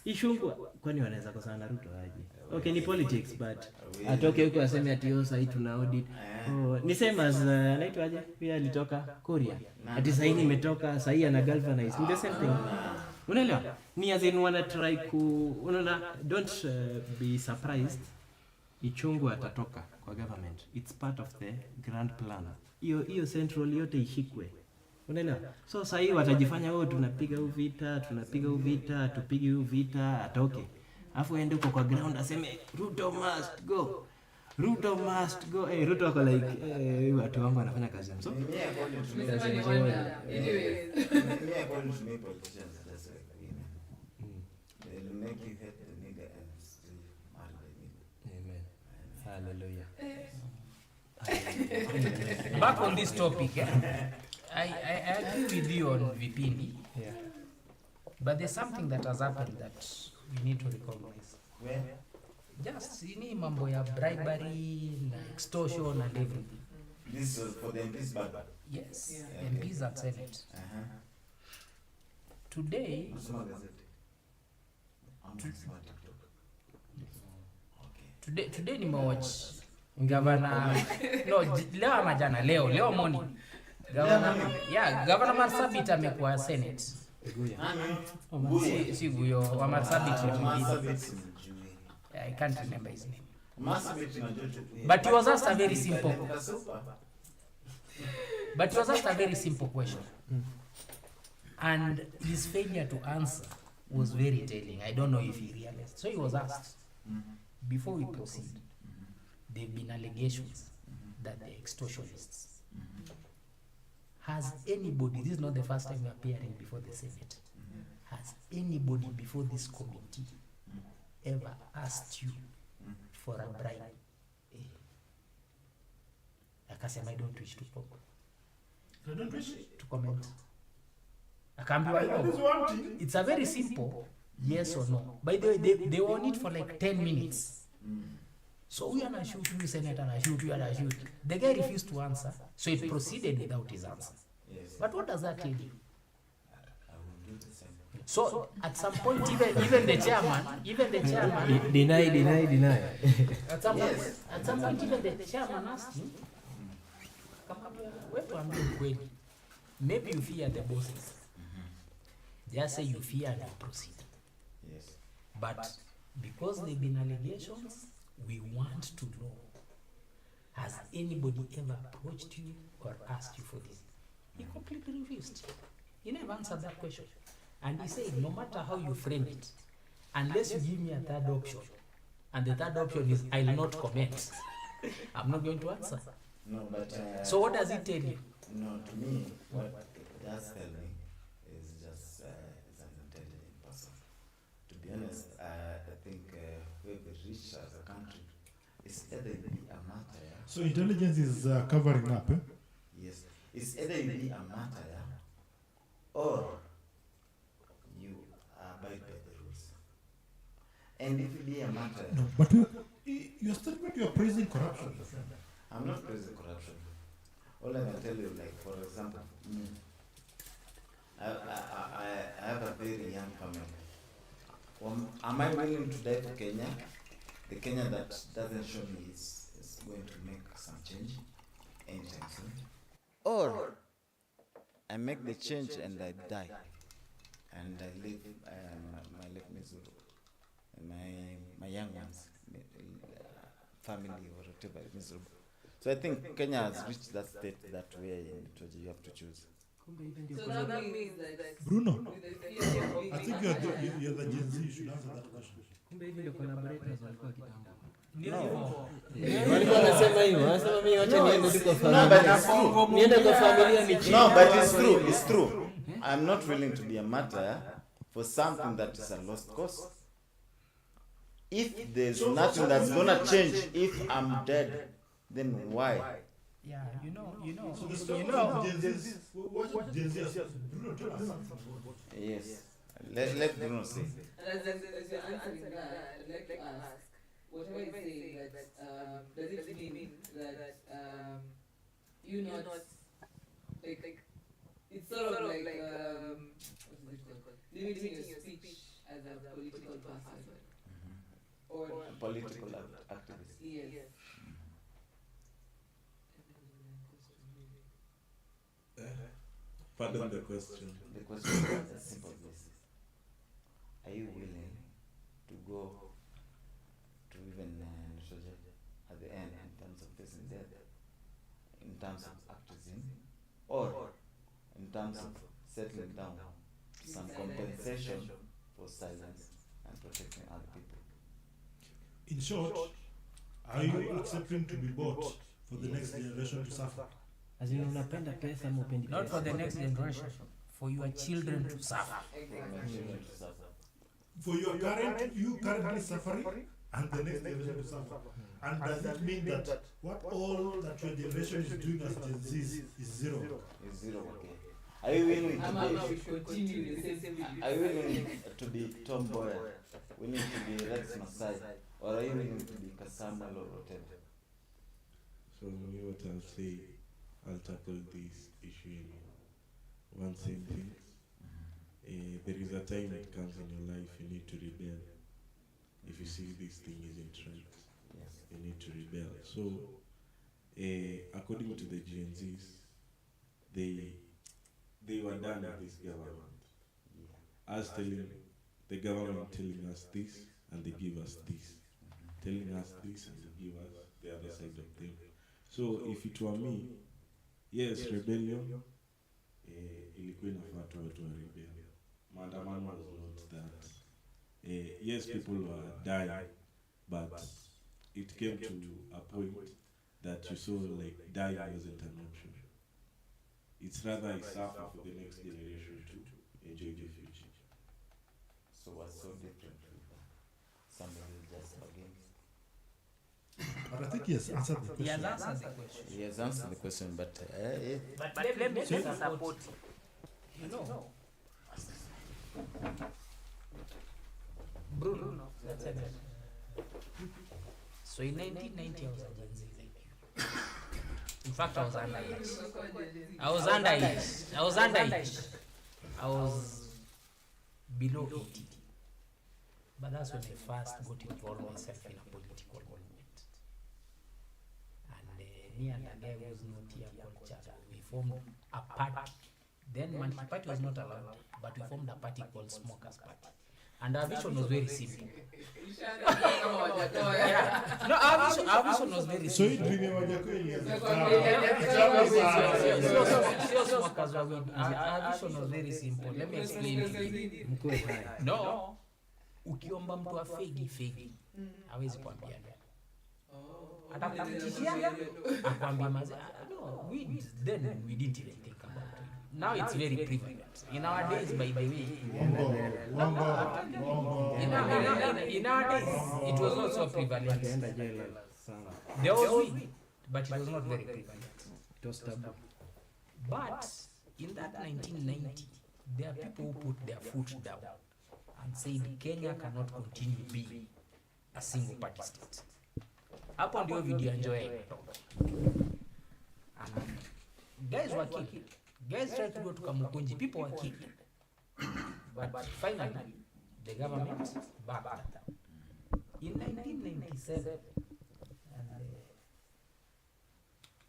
Ishungwa kwani wanaweza kosana na Ruto aje? Okay, ni politics but atoke huko aseme ati yo sasa tuna audit. Oh, ni same as anaitwa aje? Pia alitoka Korea. Ati sasa nimetoka sasa ana galvanize. Ni the same thing. Unaelewa? Ni as in wana try unaona, don't be surprised. Ichungwa atatoka kwa government. It's part of the grand plan. Hiyo central yote ishikwe. Unaelewa? So sasa hii watajifanya wao tunapiga huu vita, tupige huu vita, atoke. Alafu aende huko kwa ground aseme Ruto must go. Ruto ako like watu wangu wanafanya kazi mzuri. Tumesema ni order. Anyways. Me according to me, politicians are just like women. They'll make you hate the nigga and still marry the nigga. Amen. Hallelujah. Back on this topic, I agree with you on Vipindi, Yeah. but there's something that has happened that we need to recognize. Where? Just ini mambo ya bribery, extortion and everything. This is for the MPs, but Yes, Yeah. MPs at Senate. Today, today nimewatch Governor, leo ama jana, leo morning. Governor Marsabit amekuwa Senate. Si Guyo, wa Marsabit mwingine. I can't remember his name. But he was asked a very simple question. And his failure to answer was very telling. I don't know if he realized. So he was asked, before we proceed, there have been allegations that they're extortionists. Has anybody, this is not the first time you're appearing before the Senate, has anybody before this committee ever asked you for a bribe? Akasema, I don't wish to talk. I don't wish To comment. Akaambiwa, That is one thing. it's a very simple yes or no. By the way, they were on it for like 10 minutes. So we are shoot you, Senator, and shoot you, and shoot. The guy refused to answer, so it proceeded without his answer. Yes. But what does that tell you? I will do the same. So at some point, even the chairman, Deny. at some point, even the chairman asked him, "Wewe tuambie ukweli. Maybe you fear the bosses. Just say you fear and you proceed. Yes. But because there have been allegations, we want to know, has anybody ever approached you or asked you for this?" He completely refused. He never answered that question. And he said, no matter how you frame it, unless you give me a third option, and the third option is I'll not comment, I'm not going to answer. No, but So what does it tell you? no, to me, what it does tell me is just is an intelligent person. To be honest, I think where we reach as a country is either you be a martyr. So intelligence is covering up. Yes, it's either you be a martyr or you abide by the rules. And if you be a martyr, No, but your statement, you are praising corruption. I'm not praising corruption. All I can tell you, like for example, me, I have a very young family. Am I willing to die for Kenya? The Kenya that doesn't show me is going to make some change anytime soon. Or I make the change and I die, and I leave my life miserable, and my young ones, family or whatever miserable. So I think Kenya has reached that state that way you have to choose. So that means that Bruno, with the fear of being I think you're the Gen Z. You should answer that question. Kumbe hivi ndio collaborators walikuwa kitambo. No. Wanasema hivyo, wanasema mimi wacha niende tu kwa No, familia. but it's true. Niende kwa familia ni No, but it's true. It's true. I'm not willing to be a martyr for something that is a lost cause. If there's nothing that's gonna change, if I'm dead, then why? Yeah, you know, So the story of Gen Z. What Gen Z? Bruno, tell us something. Yes. Let Bruno say. And as you're answering that, I'd like to ask, whatever you say, that does it mean that you not like it's sort of like what is it called? Limiting your speech as a political person or Political activist. yes. Pardon the question. The question is as simple as this. Are you willing to go to even at the end in terms of facing death, in terms of activism, or in terms of settling down some compensation for silence and protecting other people? In short, are you accepting to be bought for the next generation to suffer? As in unapenda pesa ama upendi pesa? not for the next generation, for your children to suffer. For my children to suffer. For your you currently suffering, and the next generation will suffer. And does it mean that what all that your generation is doing as Gen Z is zero? Is zero, okay. Are you willing I'm to not be? continue the same Are you willing to be tomboy? Willing to be Rex Masai? Or are you willing to be Kasamuel or whatever? So me, what I'll say, I'll tackle this issue in one same thing. There is a time it comes in your life you need to rebel. If you see this thing isn't right, Yes. you need to rebel. So, according to the Gen Zs, they were done with this government. Yeah. Us telling the government telling us this and they give us this, telling us this and they give us the other side of them. So if it were me, yes, rebellion, ilikuwa inafaa tu watu wa rebel. Maandamano was not that. Yes, people were dying, but it came to a point that you saw like dying wasn't an option. It's rather I suffer for the next generation to enjoy the future. So what's so different with somebody just against? But I think he has answered the He question. has answered the question. He has answered the question, but But let me support. You know, Bruno, that's it. So in 1990, I was a Gen Z like you. In fact, I was underage. I was below 80. But that's when I first got involved myself in a political movement. And me and a guy was not here called Chata. We formed a party. Then Monkey Party was not allowed, but we formed a party called Smokers Party. And our vision was very simple. Yeah. No, our vision was very So you simple. bring him a Smokers were weed. Our vision was very simple. Let me explain to you. Mkwe hai. No, ukiomba mtu wa fegi, hawezi kuambia no. Atakutishia, akwambia maze. No, then we didn't even think about it. Now it's very prevalent. In our days, by the way, in our days, it was not so prevalent. Akienda jela sana. There was weed, but it was not very prevalent. It was taboo. But in that 1990, there are people who put their foot down and said Kenya cannot continue being a single party state. Hapo ndio video enjoy. Guys were killed. Guys tried to go to Kamukunji. People were killed. But finally, the government backed down. In 1997, and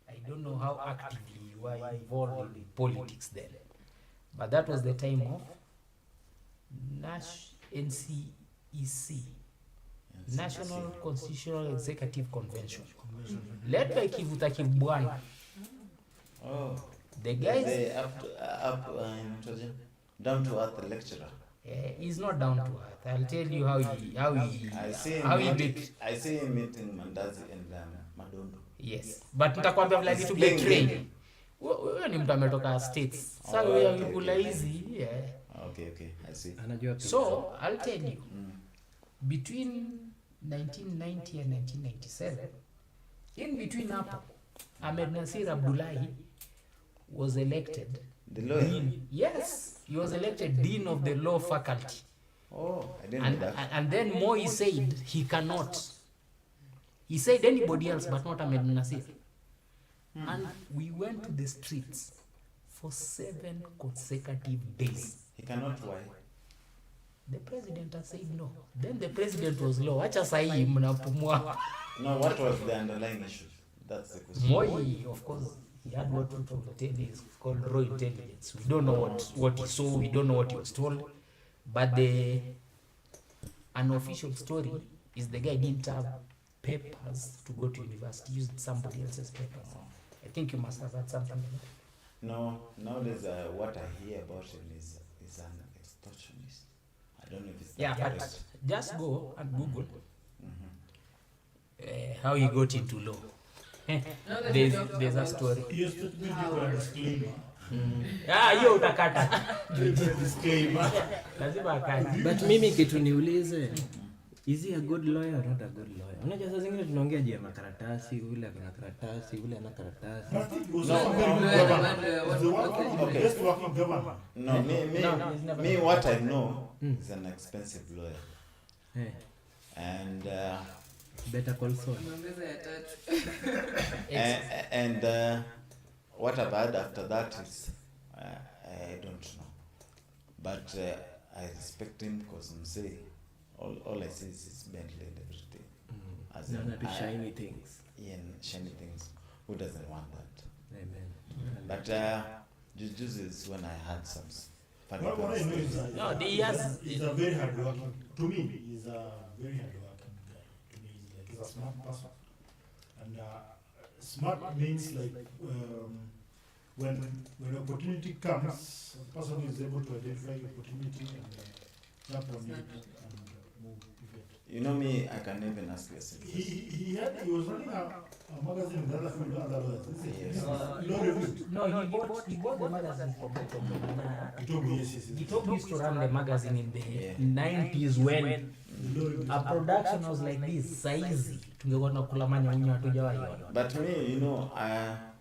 I don't know how actively you were involved in politics then, but that was the time of NCEC, National Constitutional Executive Convention, led by Kivuta Kibwana. oh, The guys, down to earth lecturer. he's not down to earth. I'll tell you how I see him meeting Mandazi and Madondo. yes, but nitakwambia vile to be trained. Huyo ni mtu ametoka states. Sasa huyo yule hizi, yeah. Okay, I see. Anajua pia. So I'll tell you, between 1990 and 1997, in between hapo, Ahmed Nasir Abdullahi was elected. The lawyer? Dean. Yes, he was elected dean of the law faculty. Oh, I didn't know that. And then Moi said he cannot. He said anybody else but not Ahmed Nasir. And we went to the streets for 7 consecutive days. He cannot why? The president has said no. Then the president was low. Acha sahi mnapumua. No, what was the underlying issue? That's the question. Moi, of course, he had what we is called raw intelligence. We don't know what he saw, we don't know what he was told. But the unofficial story is the guy didn't have papers to go to university, used somebody else's papers. I think you must have had something like that. No, nowadays what I hear about him is an extortionist. I don't know if it's Yeah, correct. but just go and Google how he got into law. There's a story. He has to give you a disclaimer. Hiyo utakata. Disclaimer. Lazima akata. But mimi kitu niulize, Is he a good lawyer or not a good lawyer? Unajua saa zingine tunaongea juu ya makaratasi, ule ana karatasi, ule ana karatasi. But I think he was No, also very good no, governor. no, He's the one okay. best working governor. No, he's never me, what I know Mm. is an expensive lawyer, Eh, and better call Saul. Umeongeza ya tatu. and what I've had after that is I don't know, but I respect him because I'm saying all I see is his Bentley and everything. As in, Naona tu I- shiny things. and shiny things. Who doesn't want that? Amen. But juju is when I had some funny What I know is things. No, he's a very hard working. To me, he's a very hard working guy. To me, he's a smart person. And smart means like when opportunity comes, the person is able to identify the opportunity and jump on it and move with it. You know me, I can even ask you a simple question. He was running a magazine in the other field, other lawyers. Yes. Law review. No, he bought the magazine from Gitobo. He told me yes. Gitobo used to run the magazine in the Yeah. 90s when The law review. a production was like this size. Tungekuwa tunakula manyanya hatujawahi ona. But me, you know,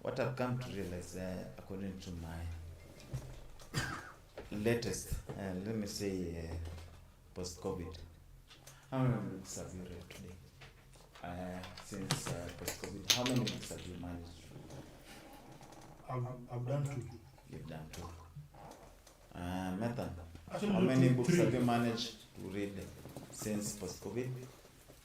what I've come to realize, according to my latest, let me say, post-COVID, how many books have you read today? Since post-COVID, how many books have you managed? I've done two. You've done two. Nathan, Actually, how no, many three. books have you managed to read since post-COVID?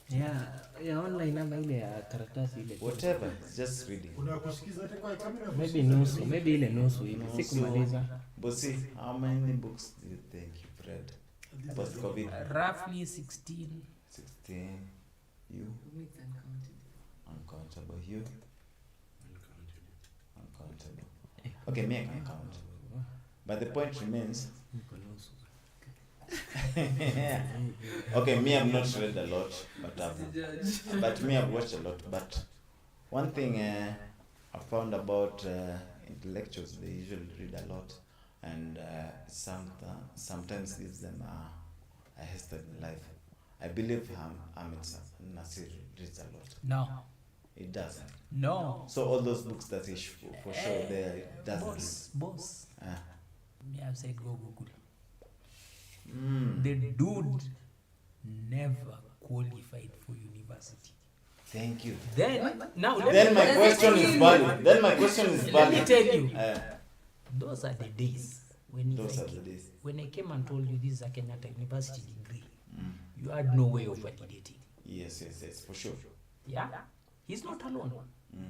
Yeah, online ama ile ya karatasi ile. Whatever, it's just reading. Unakusikiza hata kwa kamera. Maybe nusu, maybe ile nusu hivi. Nusu. Sikumaliza. But see, how many books do you think you've read post-COVID? Roughly 16. 16. You? It's uncounted. Uncountable. You? Uncountable. Okay, me I can count. But the point remains, Niko nusu. okay, me I've not read a lot, but Judge. but me I've watched a lot. But one thing I found about intellectuals, they usually read a lot, and sometimes gives them a head start in life. I believe Ahmed Nasir reads a lot. No. It doesn't. No. So all those books that he for sure there, it doesn't Boss. read. Me, I've said go Google. Mm. The dude never qualified for university. Thank you. Then, now let Then me, my question is valid. Then my question is let me valid. tell you, those are the days when if Those I are the came, days. when I came and told you this is a Kenyatta University degree, Mm. you had no way of validating. Yes, for sure. Yeah? He's not alone. Mm.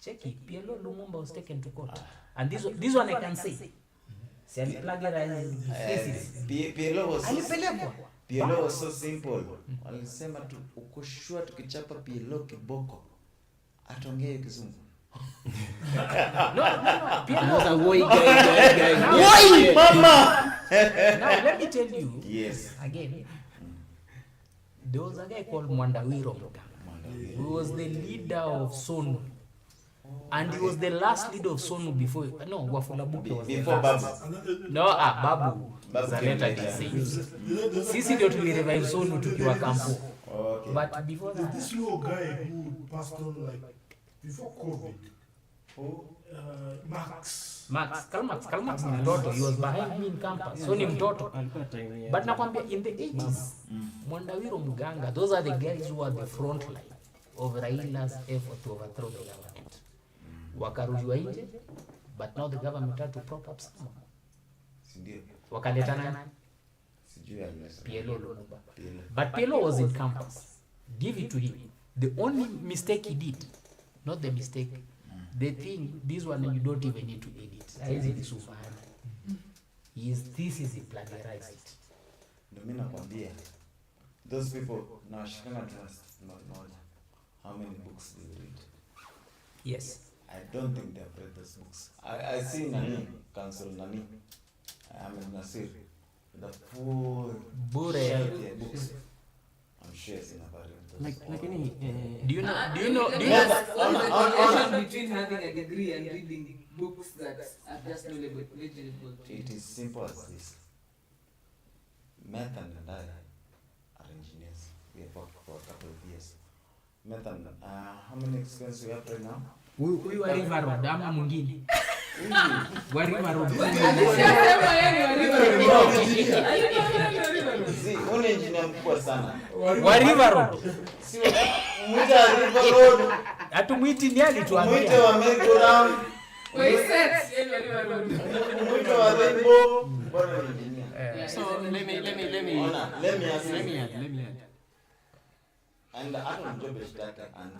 Check it. PLO Lumumba was taken to court. And this one I can say. Si aliplagiarize thesis. PLO was so, Alipelekwa. PLO was so simple. Walisema tu ukoshua tukichapa PLO kiboko atongee kizungu. No. Another PLO. boy guy. Why, mama? Now let me tell you. Yes. Again, there was a guy called Mwandawiro Muganga, who was the leader of SONU. And he was the last leader of SONU before, no, Wafula Buke was the Before last. Babu. No, Babu. Babu was a came later later. disease. Sisi ndio tulirevive SONU tukiwa kampo. Okay. But before There's that, this little guy who passed on like before COVID. Who? Max. Karl Marx ni mtoto. He was behind me in campus. So ni mtoto. Alikuwa time But nakwambia in the 80s, Mwandawiro Muganga, those are the guys who are the front line of Raila's effort to overthrow the government. Wakarudiwa nje, but now the government had to prop up someone. Sindio? Wakaleta nani? Sijui alisa. PLO Lumumba. PLO. But PLO was in campus. Give it to him. The only mistake he did, not the mistake, the thing, this one you don't even need to edit. Haizi ni sufahana. His thesis he plagiarized it. Ndio mimi nakwambia. Those people now shikana knowledge. How many books do you read? Yes. I don't think they have read those books. I see Nani, Council Nani, Ahmed Nasir, the full Bure. shelf of books. I'm sure it's never read those. lakini Do you know? What's the correlation between having a degree and reading books that are just legible? It is simple as this. Nathan and I are engineers. We have worked for a couple of years. Nathan, how many experience you have right now? Huyu wa River Road ama mwingine? Wa River Road. Si, una engineer mkubwa sana. Wa River Road. Si, mwite wa River Road. Hatumwiti ni alituambia. Mwite wa Merry Round. Mwite wa Rainbow. Bwana engineer. So let me add. And I don't job is data and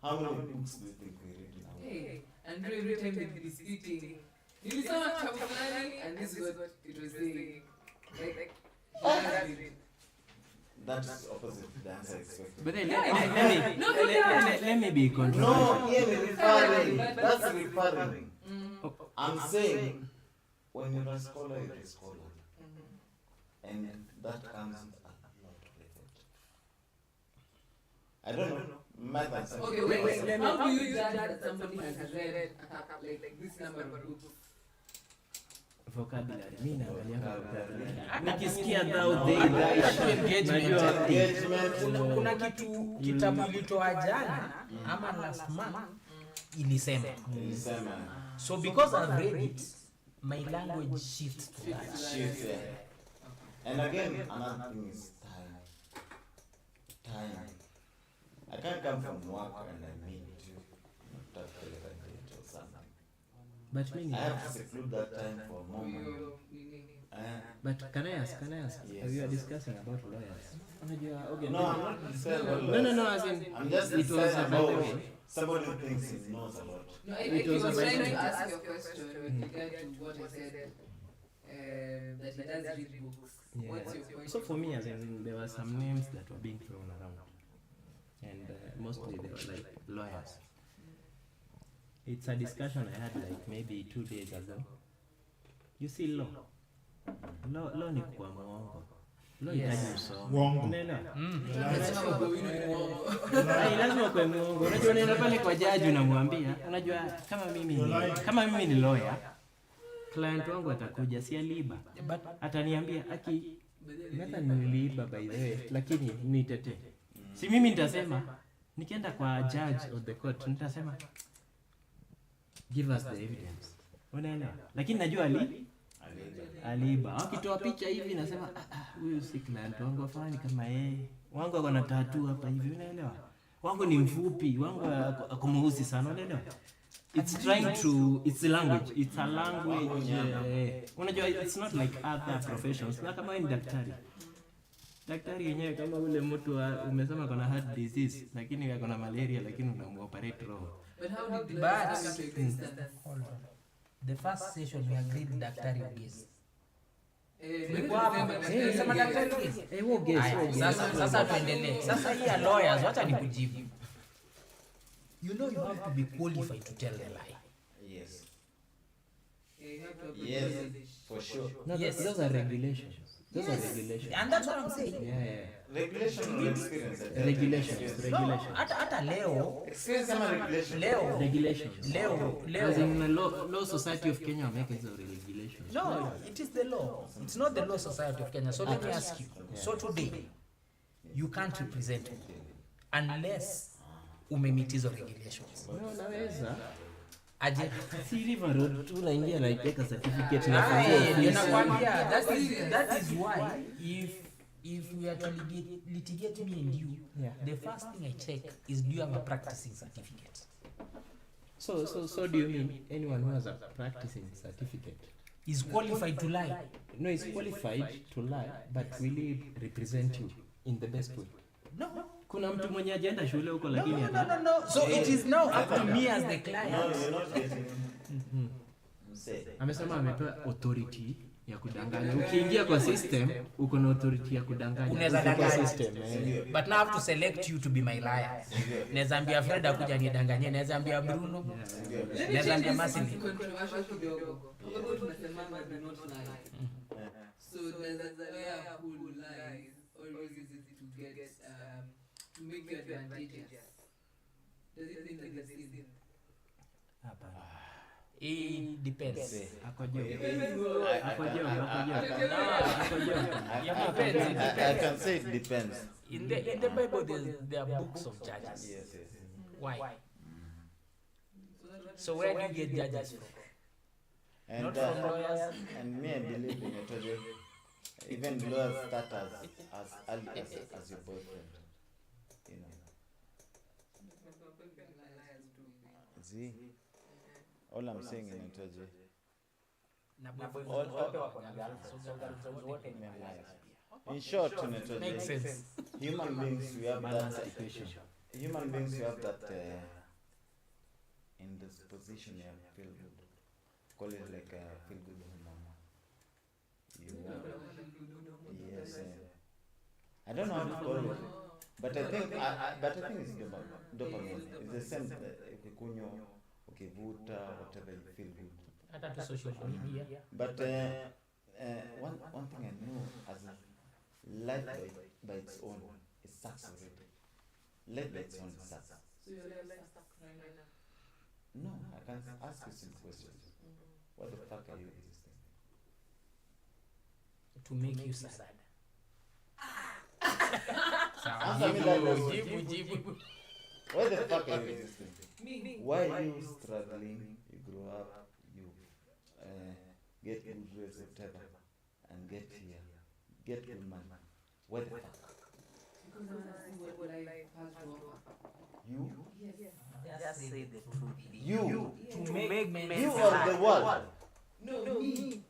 how many books do you think we read now? Hey, and every time they'd be speaking, you saw chapter planning, and this is what it was saying. Like That is opposite to the answer expected. But then let me be controversial. No, here we're referring. That's referring. I'm saying when you're a scholar, you're a scholar. And that comes a lot with it. I don't know. Okay, wait. How do you judge that somebody has read like this number of books? Vocabulary. Mimi naangalia vocabulary. Nikisikia thou they engagement. Kuna kitu kitabu ilitoa jana ama last month ilisema. So because I've read it, my language shifts to that. Shifts, yeah. And again, another thing is time. Time. I can't come from work and I mean to talk to the date or something. But I have to seclude that time for a moment. But can I ask? Yes. We are discussing about lawyers. Okay. No, I'm not discussing about lawyers. No, as in, I'm just it was discussing about about somebody who thinks he knows a lot. No, I was trying to ask your question with regard to what I said, that he does read books. yeah. What's your point? So for me, as in, there were some names that were being thrown around, and mostly they were like lawyers. It's a discussion I had like maybe 2 days ago. You see, law ni kwa mwongo. Law itaji usoma. Unaelewa? Lazima kwa mwongo. Unajua unaenda pale kwa jaji unamwambia, unajua kama mimi ni lawyer, client wangu atakuja si aliiba. Ataniambia meta niliiba by the way, lakini nitetee. Si mimi nitasema nikienda kwa judge of the court nitasema give us the evidence. Unaelewa? Lakini najua aliiba. Akitoa picha hivi nasema huyu si client wangu afanye kama yeye. Wangu ako na tattoo hapa hivi, unaelewa? Wangu ni mfupi, wangu ako mweusi sana, unaelewa? It's trying to, it's a language. It's a language. Unajua it's not like other professions. Na kama ni daktari. Daktari yenyewe kama ule mtu umesema kuna heart disease, lakini yako na malaria lakini unamuoperate roho. But how did the Hold on. The first session we agreed daktari ugesi. Sema daktari ugesi. Sasa tuendelee. Sasa hii ya lawyers wacha nikujibu. You know you have to be qualified to tell the lie. Yes. Yes, for sure. No, yes. Those are regulations. Those are regulations. And that's what I'm saying. Yeah. Regulation or experience? Regulations. No, hata leo. Experience ama regulation? Regulations. As in the law society of Kenya make it regulations. No, it is the law. It's not the law society of Kenya. So let me ask you. So today, you can't represent me unless umemeet hizo regulations. No, naweza. Aje. Si River Road tu naingia na ipeka certificate na fungua. Nakwambia that is why if we are to litigate me and you, the first thing I check is do you have a practicing certificate? So do you mean anyone who has a practicing certificate is qualified to lie? No, is qualified to lie, but will he represent you in the best way? No. Kuna mtu mwenye ajaenda shule huko lakini no. So it is now up to me as the client. No, you're not getting amesema amepewa authority ya kudanganya. Ukiingia kwa system uko na authority ya kudanganya. Unaweza danganya system. But now I have to select you to be my liar. Naweza ambia Fred akuja nidanganye, naweza ambia Bruno. Naweza ambia Marcel. Controversial kidogo. Sababu tunasemanga do not lie. So there's a lawyer who lies always easy to get to make you advantageous. Does it think that the sin? It depends. Ako joke. I can say it depends. In the Bible, there are books of judges. Yes. Why? So where do you get judges from? And Not from lawyers. and me, I believe in it. Even lawyers start as early as your boyfriend. You know. See, all I'm saying in it, in short, Makes sense. human beings we have that human beings we have that in this position you feel good. Call it like a feel good hormone. Yes. I don't know how to call it, but I think it's dopamine. It's the same. Ukikunywa, ukivuta, whatever you feel good. Hata to social media. But one thing I know as life by its own, it sucks already. Life by its own, it sucks. So your life stuck right now? No, I can ask you some questions. What the fuck are you existing? To make you sad. Answer me that question. Why the fuck are you existing? Me. Why are you struggling? You grow up, you get good grades, whatever, and get here, get good money. Why the fuck? Because I want to see what life has to offer. You? Yes. Just say the truth. You? To make men You sad. are the world. No, me.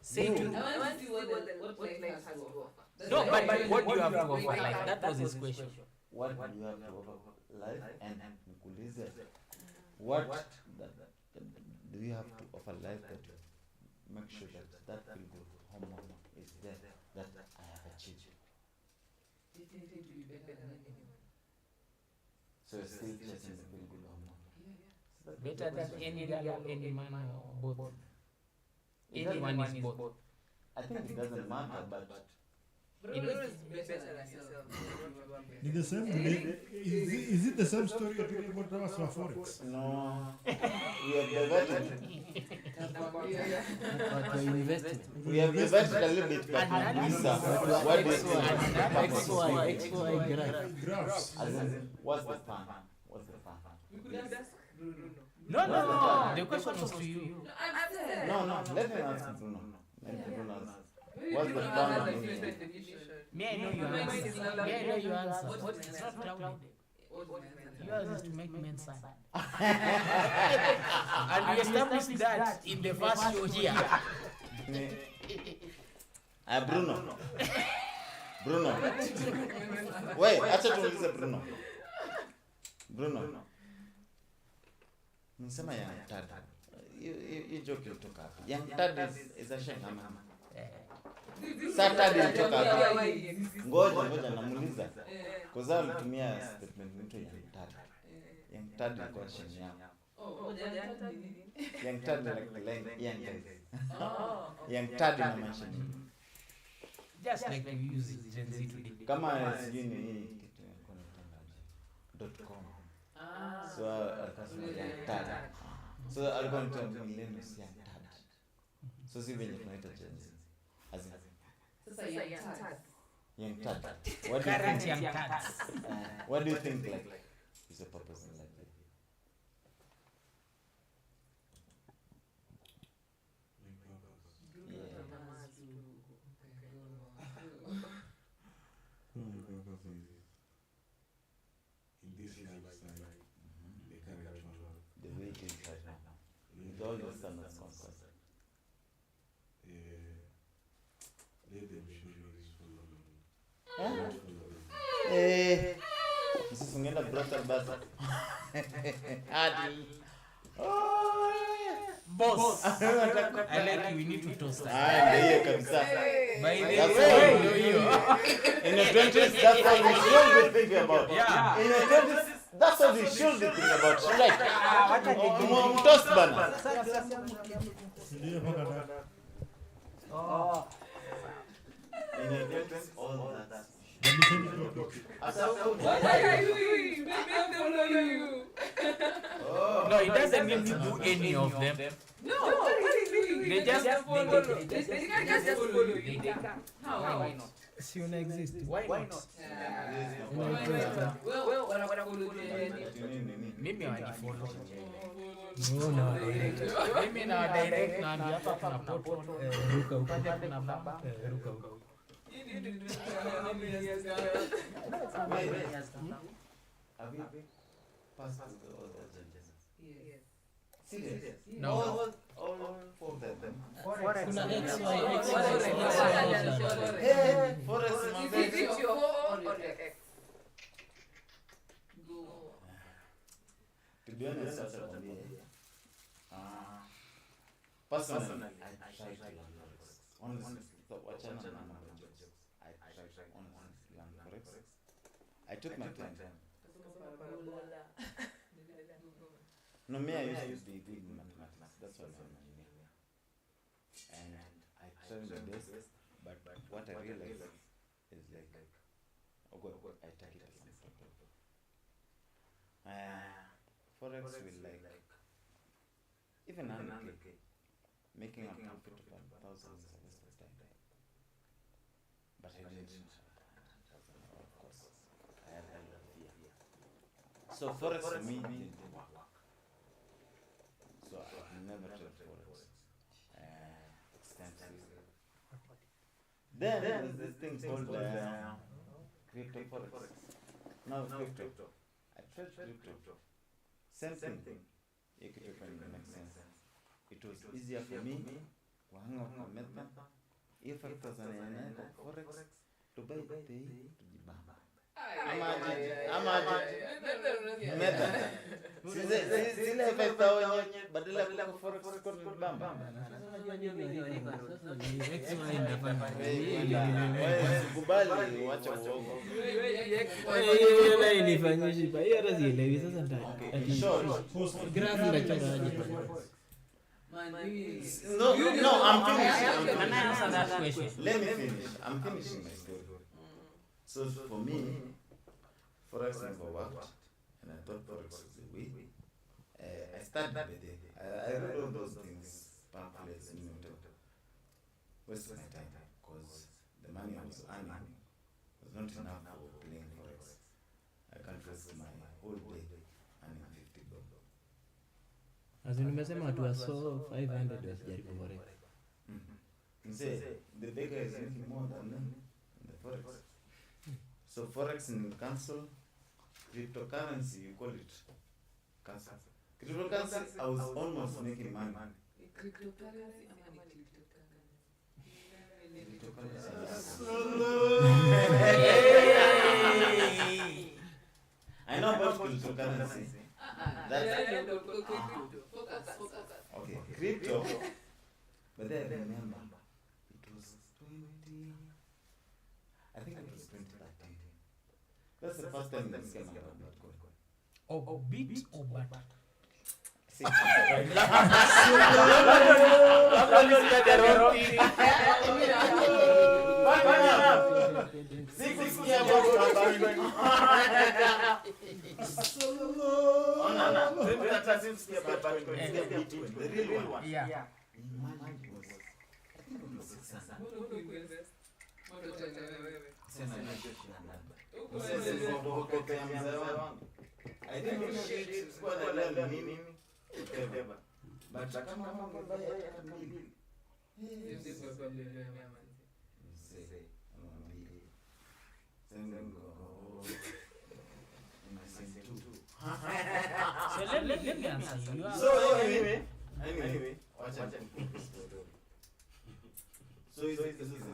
Say You. to I want to see what life has to offer. No, but what do you have to offer? Like that was his question. What do you have to offer life and nikuulize, what do you have to offer life that make sure that feel good hormone is there that I have achieved? Definitely to be better than anyone. So you're still chasing the feel good hormone. Better than any girl or any man or both. Anyone is both. I think it doesn't matter, but But always be better than yourself. It's the same. Is it the same story you're talking about now as for Forex? no, we have diverted. But you're investing. We have diverted a little bit, but Lisa, what do you think? XY graph. Graphs. As in, what's the fun? What's the fun? We could ask Bruno. No. The question was to you. No, I'm upset. No, let me ask Bruno. Let Bruno answer. Maybe What's the Bruno fun has of a it? different definition. May I know your Mine answer? is not May I know your answer? What is It's my not answer? clouded. What's my answer? Yours is to make men sad. And we established that in the first show here. Bruno. Wait, acha tuulize Bruno. Nisema young dad. You joke ilitoka wapi? Young dad is a shame mama. Saturday ilitoka wapi? Ngoja namuuliza. Kwa sababu alitumia statement mtu young dad. Young dad ilikuwa shame yangu. Young dad like young guys. Young dad inamaanisha nini? Just like we use Gen Z today. Kama sijui ni hii kitu ilikuwa .com. So alikuwa young dad. So alikuwa anaitwa millennials young dad. So si venye tunaita Gen Z. As in Sasa young tad. What do you Current think? young tads. What do you think like is the purpose in life? My purpose is in this lifestyle, the current one. The way it is right now. With all the standards concerned. Let them show me is follow me. Huh? Don't follow them. Mrs. Ngenda brothel bus. Adi. Oh, Boss. I like you. We need to toast that. ndio kabisa. By the That's way, all. know you. In the 20s, that's what we should be thinking about. Yeah. In the 20s, that's what we should be thinking about. Right? Toast bana. Ndio mpaka na In the 20s, all that. What are you doing? Make them follow you. No, it doesn't mean to do any of them. They just follow. They can't just follow you. They can. How? Why not? Si una exist. Why not? Well, mimi hawajifollow. No, no, direct. Mimi na direct na hapa kuna portal. Ruka huko. Kuna baba. Ruka huko. Have you passed through all the agendas? Yes. Serious? No. All four of them. Kuna X, Y, X, Y, Hey, Forex, Is it your phone or your ex? Go. to be honest, personally, I tried to learn Forex. Honestly, wachana na mambo ya jokes. I tried to honestly learn Forex. I took my time. No, me, I used to be good in mathematics. That's why I'm an engineer. And I tried my best, but what I realized is like, oh God, I take it as something. Forex will like, even 100K, making a profit of 1,000 is a waste of time. But I didn't. Of course, I had a lot of fear. So Forex for me didn't work. So I've never tried Forex extensively. Then there's this thing called crypto Forex. Now crypto. I tried crypto. Same thing. It makes sense. It was easier for me to hang out with method. If I was an Forex to buy pay to jibamba. Method. Sile pesa wenye badala ya Forex kwa jibamba. Kubali uache uongo. Hiyo inifanyishi pa. Hiyo hata sielewi sasa ndani. Graph inachora aje pale. No, I'm finished. Can I answer that question? Let me finish. I'm finishing my story. So for me, Forex never worked, and I thought Forex was the way. I started with it. I read all those things, pamphlets, wasted my time because the money I was earning was not enough for playing Forex. I can't waste my whole day earning $50. Azini nimesema watu wa so 500 wasijaribu Forex. Say the beggar is making more than them in the Forex. So Forex in cancel, cryptocurrency you call it cancel. Cryptocurrency I was almost making money. Cryptocurrency ama ni cryptocurrency? I know about cryptocurrency. Focus. Okay, crypto. But then I remember it was 20. I think it was 2013. That's the first time that came about Bitcoin. Oh, bit or bat? The real one. Yeah. Mine was, I think it was 600. I didn't know shit, sikuwa naelewa nini, whatever. But kama mambo mbaya yakamili. So let me answer you. So anyway, watch out. So this is a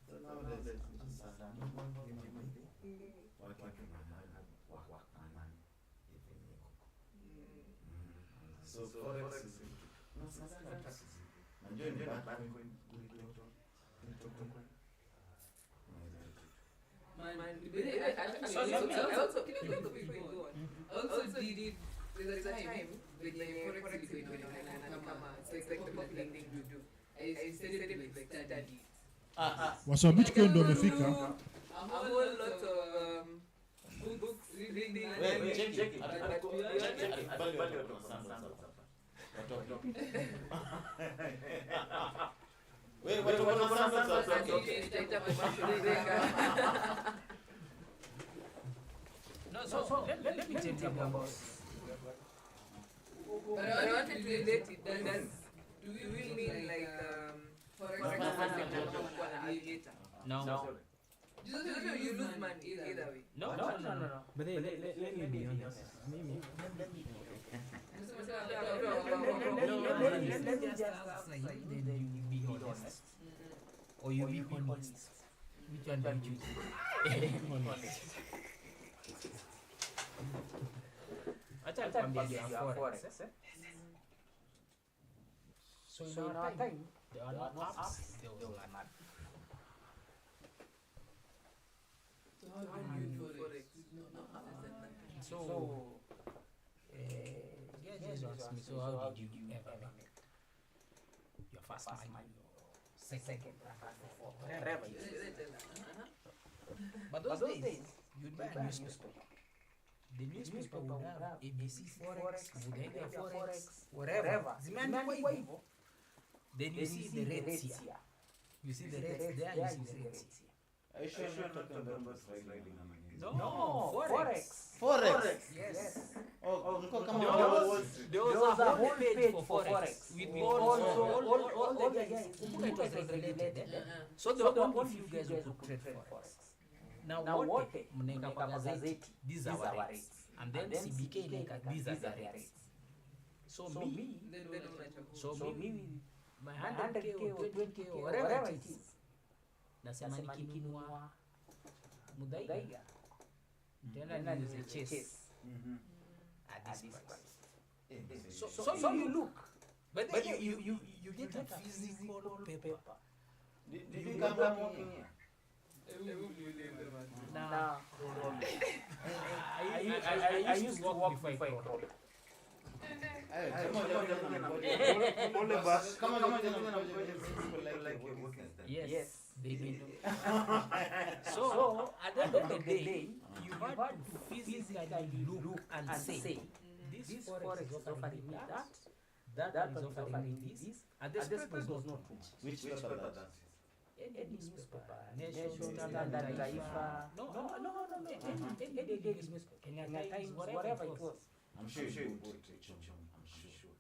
so now there's just so Forex is Also did it. There's a time when Forex is going on and it's like the popular thing to do. I started like study. Wasa Bitcoin ndo wamefika. A whole lot of books reading. check it. Wait, what No, so let me tell you about. But I wanted to relate it. Do we mean like for example, aviator? No. You lose money either way. No. But then, let me be honest. Let me just say, then you be honest. Or you be honest. Which one do you choose? Honest. Acha nikwambie forex. So in our time, there are no apps, there was none. So, guys asked me, so how did you ever make your first money, your second, whatever it is? But those days, you'd buy a newspaper. The newspaper would have ABC Forex, Budega Forex, whatever. Zimeandikwa hivyo. Then you see the rates here. You see the rates there, you see the rates here. Are you sure you're not talking about riding? No, Forex. Forex. Yes. Oh, There was a whole page for Forex with all the guys. It was regulated. So there were only few guys who could trade Forex. Now what mnaenda kwa gazeti, these are our rates. And then CBK like these are the rates. So me, my 100k or 20k or whatever it is, nasema nikinunua Mudaiga, tena niuze Chase at this price. So you look, but then you get a physical paper. Did you come walking here? Nah. I used to walk before I crawl. Yes, they do. So at the end of the day, you had to physically look and say, this forex is offering me that is offering me this, and the spread was not too much. Which paper that? Any newspaper, Nation, Standard, Taifa, no, any daily newspaper, Kenya Times, whatever it was. I'm sure you bought Chum. I'm sure.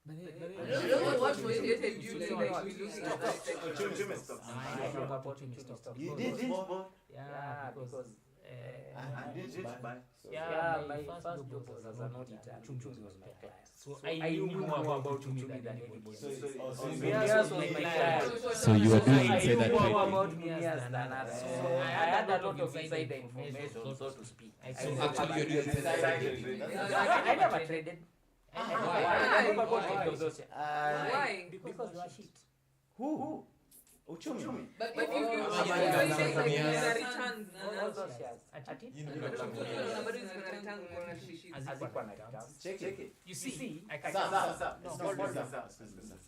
But I don't know what motivated you like looking at that. Chum stocks. I know about Chum stocks. You didn't buy? Yeah, because I didn't buy. my first job was as an auditor. Chum was my client. So I knew more about Chum than anybody. So you are doing inside that more trading. about me than others. So I had a lot of insider information, so to speak. So actually you're doing inside trading. I never traded. I never got into those. Why? Because you are shit. Who? Uchumi. But if you say like the returns, All those shares. somebody is going to return on shit. Hazikuwa na returns. Check it. You see, I can Sir. No, Hold on.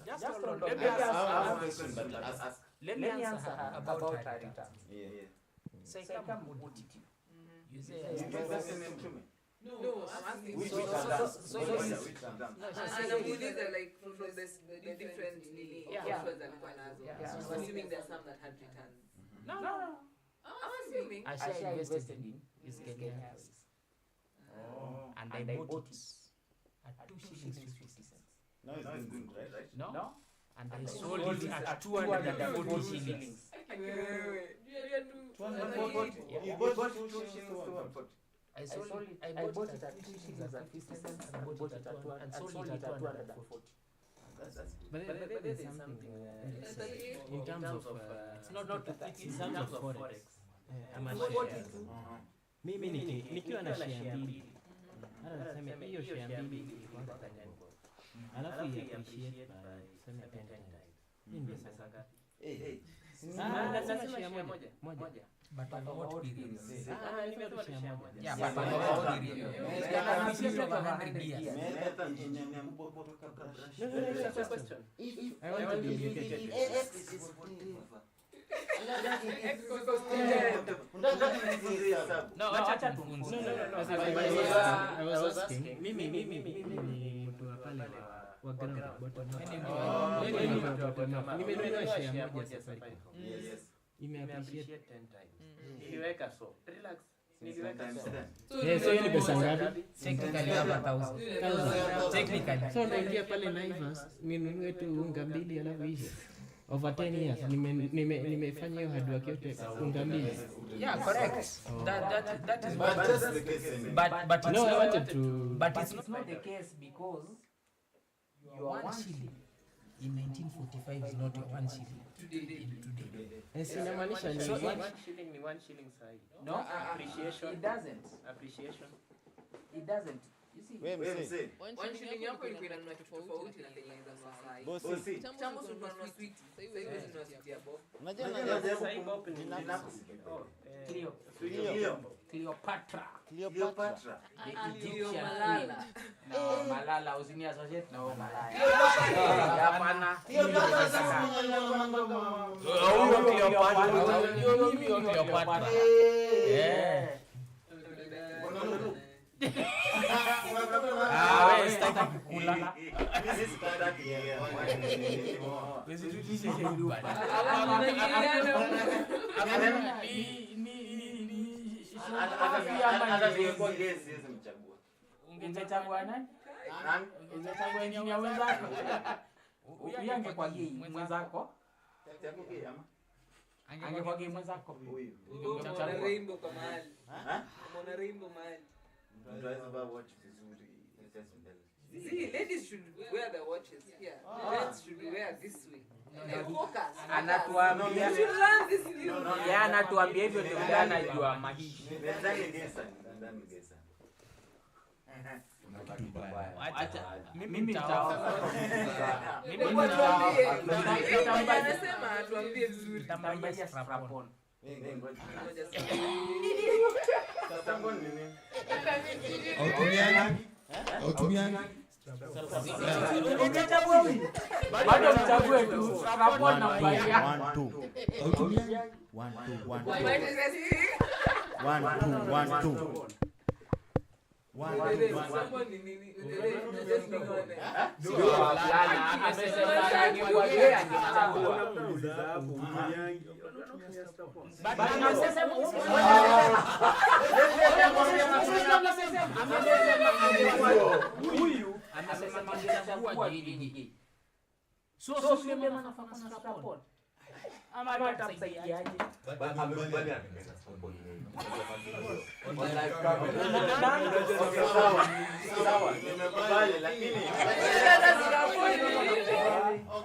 just hold on. Let me ask. Let me answer her about her returns. Yeah. So I come audit you. You say You invest in Uchumi? No, I'm asking. Which So anamuuliza like from the different nini offers alikuwa nazo. So assuming there's some that had returns. No. I'm assuming. I share invested in is Kenyan Airways. And I bought it at 2 shillings 50 cents. Now it's doing good, right? No? And I sold it at 240 shillings. You bought 2 shillings to 140. I bought it at 2 shillings and 50 cents and bought it at 2 and sold it at 240. But there is something in terms of it's not in terms of forex. Mimi nikiwa na share mbili. Hata nasema hiyo share mbili kwanza ndani. Alafu ya appreciate by sema 10 times. Hii ndio sasa ngapi? Nasema share moja. But over what period? Nimetoa share moja. Yeah, but over what period? Appreciate over 100 years. No, it's a question. I want to be educated. No, acha tufunze. I was asking. Mimi mtu wa pale wa ground bottom up. Nimenunua share moja Safaricom. Yes. Imeappreciate 10 times. Niliweka so. Relax. Niliweka so. So hiyo ni pesa ngapi? Technically hapa 1000. Technically. So naingia pale Naivas ninunue tu unga mbili alafu ishe. Over 10 years nimefanya hiyo hard work yote unga mbili. Yeah, correct. That is But just the case. but it's No, I not, wanted to. but it's not the case because your 1 shilling in 1945 is not your 1 shilling today. Inamaanisha ni So 1 shilling ni 1 shilling sahi. No, Appreciation. it doesn't. Appreciation. It doesn't. You see, Wewe msee. 1 shilling yako ilikuwa inanunua kitu tofauti na ile za sasa. Bosi. Kitambo tulikuwa tunanunua sweet. Sasa hivi tunanunua sweet ya bob. Unajua Sahi bob ni Cleopatra. Cleopatra. Ndio Malala. No, Malala usini associate na wao Malaya. hapana. Huyo Cleopatra. Huyo Cleopatra. Wewe sitaki kukula. Wewe tulishe hiyo bana. Ungechagua nani? Ungechagua engineer wenzako. Uyange kwa gei mwenzako. Angekuwa gei mwenzako. Huyu. Umeona rainbow kwa mahali. Umeona rainbow mahali. See, ladies should wear the watches here. Gents should wear this way. Focus. Anatuambia You should learn this new. yeye anatuambia hivyo ndio mgana jua mahishi. Acha mimi nitaomba. Mimi nitaomba. Anasema tuambie vizuri. Nitamwambia strap-on. Autumiani? Ungechagua wewe. Bado mchague tu strap-on na mbalia. 1 2. Autumiani? 1 2 Why 1 does that say? 1 2 1 2. Someone nini? Just be honest. Sio wavulana amesema angekuwa yeye angechagua. But anasema huyu amesema angechagua nini? So sio mema nafaka na strap-on. Ama atamsaidiaje? Sawa, nimekubali lakini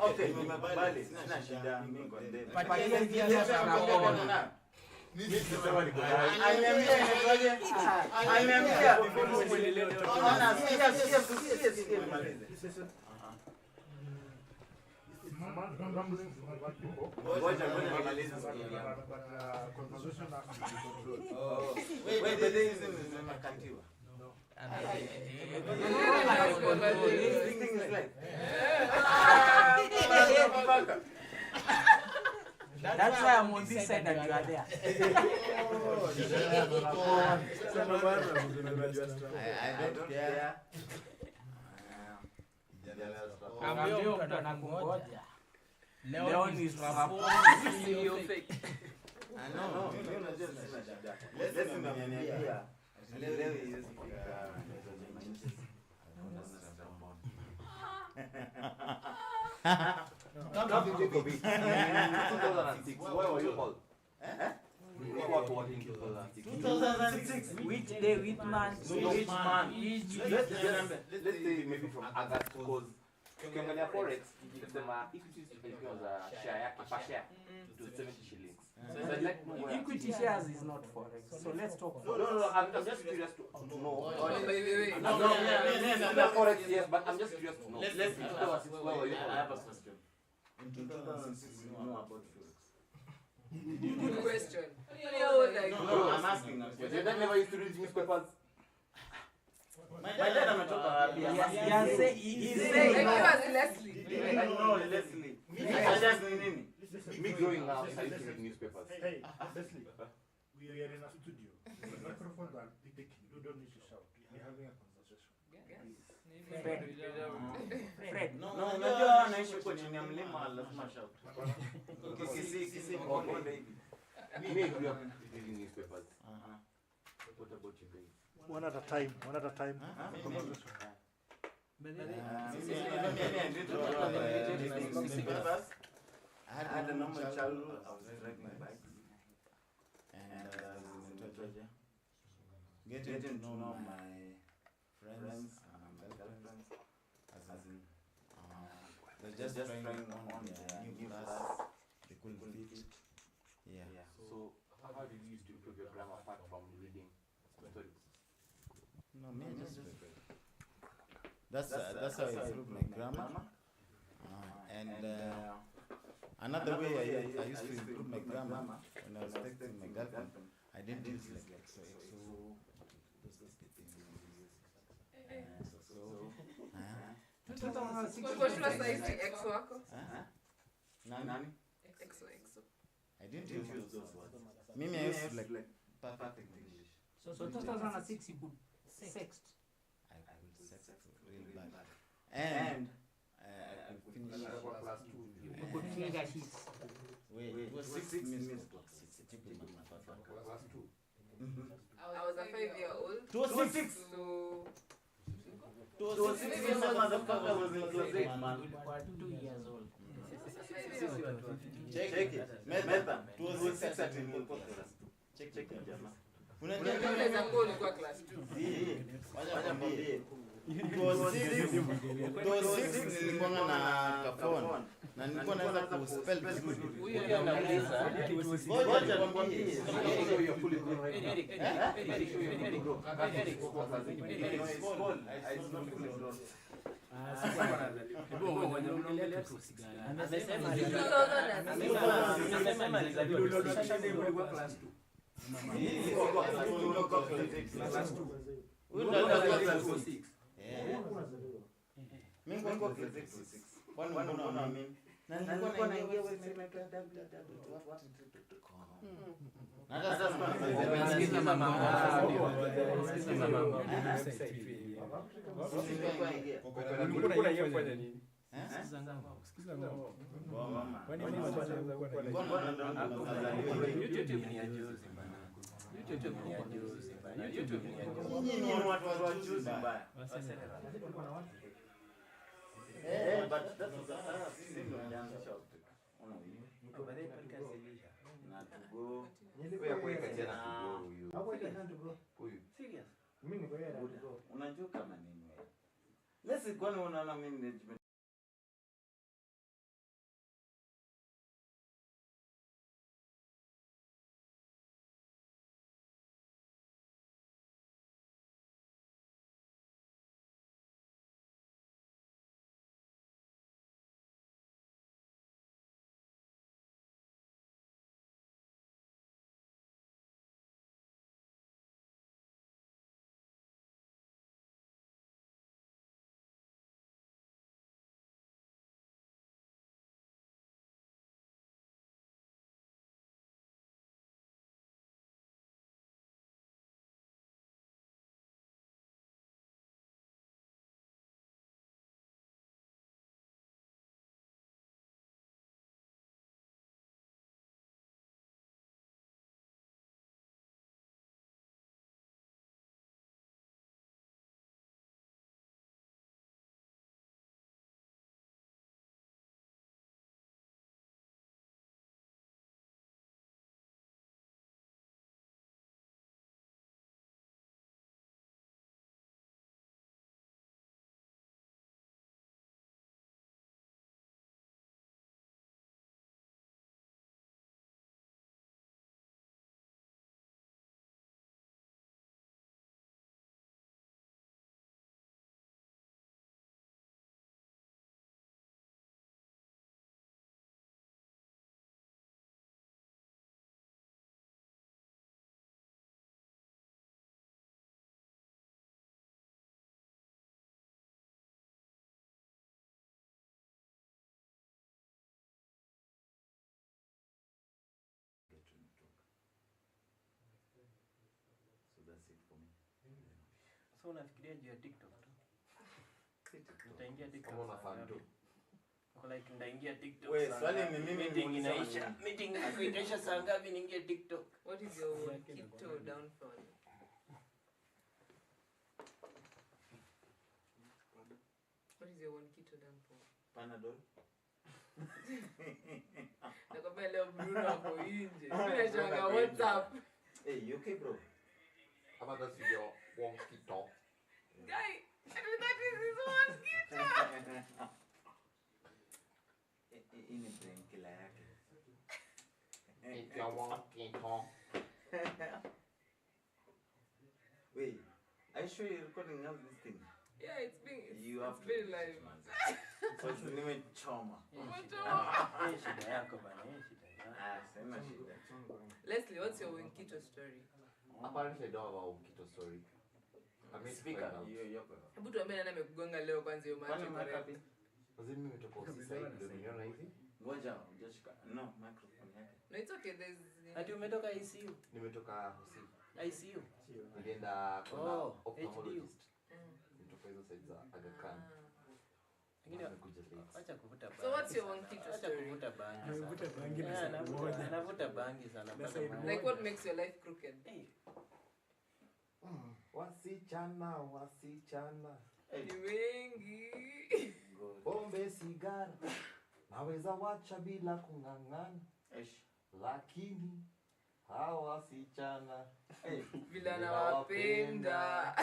okay, nimekubali. Sina shida mimi kwa ndani. Patia njia za strap-on. Ananiambia ona sikia ngoja nimalize wewe bado hizo zimekantiwa. That's why I'm on this side and you are there. I don't care. Ambio mtu anakungoja. Leo ni strap-on. Sio fake. No, mimi unajua sina shida. Lazima niambia. Leo hizi fika Come to take a bit. 2006. Where were you all? What was in 2006? 2006. Which day, which month, Which month? Let's say maybe from August, because ukiangalia forex tunasema equity za share yake per share to 70 shillings. So it's like equity shares is not forex. So let's talk. no, I'm just curious to know. By the way. No, forex yes, but I'm just curious to know. Let's 2006, where were you I all? have a question. In 2006 you know about forex. Good question. How old are you? No, I'm asking. Your dad never used to read newspapers. My dad ametoka wapi? He's Like saying you as Leslie. No, Leslie. I just nini? Me growing up, I used to read newspapers. Hey, Leslie, we are in a studio. The microphones are taking. You don't need to shout. We're having a conversation. Fred, ya mlima lazima shout. Kisi bonde hivi. Me grew up reading newspapers. What about you guys? One at a time. I had a normal childhood. I was riding bikes. And getting to know my friends and my girlfriends. As in, they're just trying on their new class. They couldn't fit. Yeah. So, how did you used to improve your grammar apart from reading stories? No, me just that's how I improved my grammar. And another way I used to improve my grammar when I was texting my girlfriend, I didn't use like XO. Kwa shule saizi exo wako? Nani? Exo. I didn't use those words. Mimi I used to like perfect English. So 2006 you could sext. I could sex really bad. And I could finish Class 2. You could finger sheets. Wait, it was 6 minutes. Class 2. I was a 5-year-old. 206. So 206 motherfucker was in class 8, man. You were 2 years old. Check it. Meta. 206 at in Check it, jamaa. unaweza kuwa ulikuwa class 2. Wacha mwambie. 206 nilikuwa na kafoni. Na nilikuwa naweza kuspell vizuri. Huyu anauliza. Ngoja nikwambie. You're fully grown right now. Eric. Unajua kama nini wewe? Lesi kwani unaona mimi So unafikiria juu ya TikTok tu? Utaingia TikTok. Kama una fan tu. Like ndaingia TikTok. Wait, swali ni mimi meeting niulize inaisha. nini? Meeting inaisha saa ngapi niingie TikTok? What is your keto downfall? What is your one keto downfall? Panadol. Nakwambia leo Bruno hapo nje. Mimi nashanga WhatsApp. Hey, you okay, bro? How about that's your wonky talk? Guy, that is his one keto. Ini brain killer yake. It's your wonky talk. Wait, are you sure you're recording now this thing? Yeah, it's You have to very live. Because nimechoma. Shida yako bana, shida yako. Ah, sema shida. Leslie, what's your one keto story? Apparently, I don't have a wonky story. I mean, Speaker, now. Hebu tuambie nani amekugonga leo kwanza hiyo macho. Kwani makapi? Was it me to call this side? Ndio niona hivi. Ngoja, hujashika. No, microphone yake. No, it's okay. There's Ati umetoka ICU? Nimetoka hosi. ICU. Nilienda Oh, kwa HDU. ophthalmologist. Nimetoka hizo side za Aga Khan. Lakini Nimekuja late. acha kuvuta bangi. So what's your one keto Acha story? kuvuta bangi. Anavuta bangi na Yeah, side moja. anavuta bangi sana. Like what makes your life crooked? Hey, Wasichana, wasichana. Ni wengi. Pombe, sigara. Naweza wacha bila kung'ang'ana. Lakini hawa wasichana Vile anawapenda.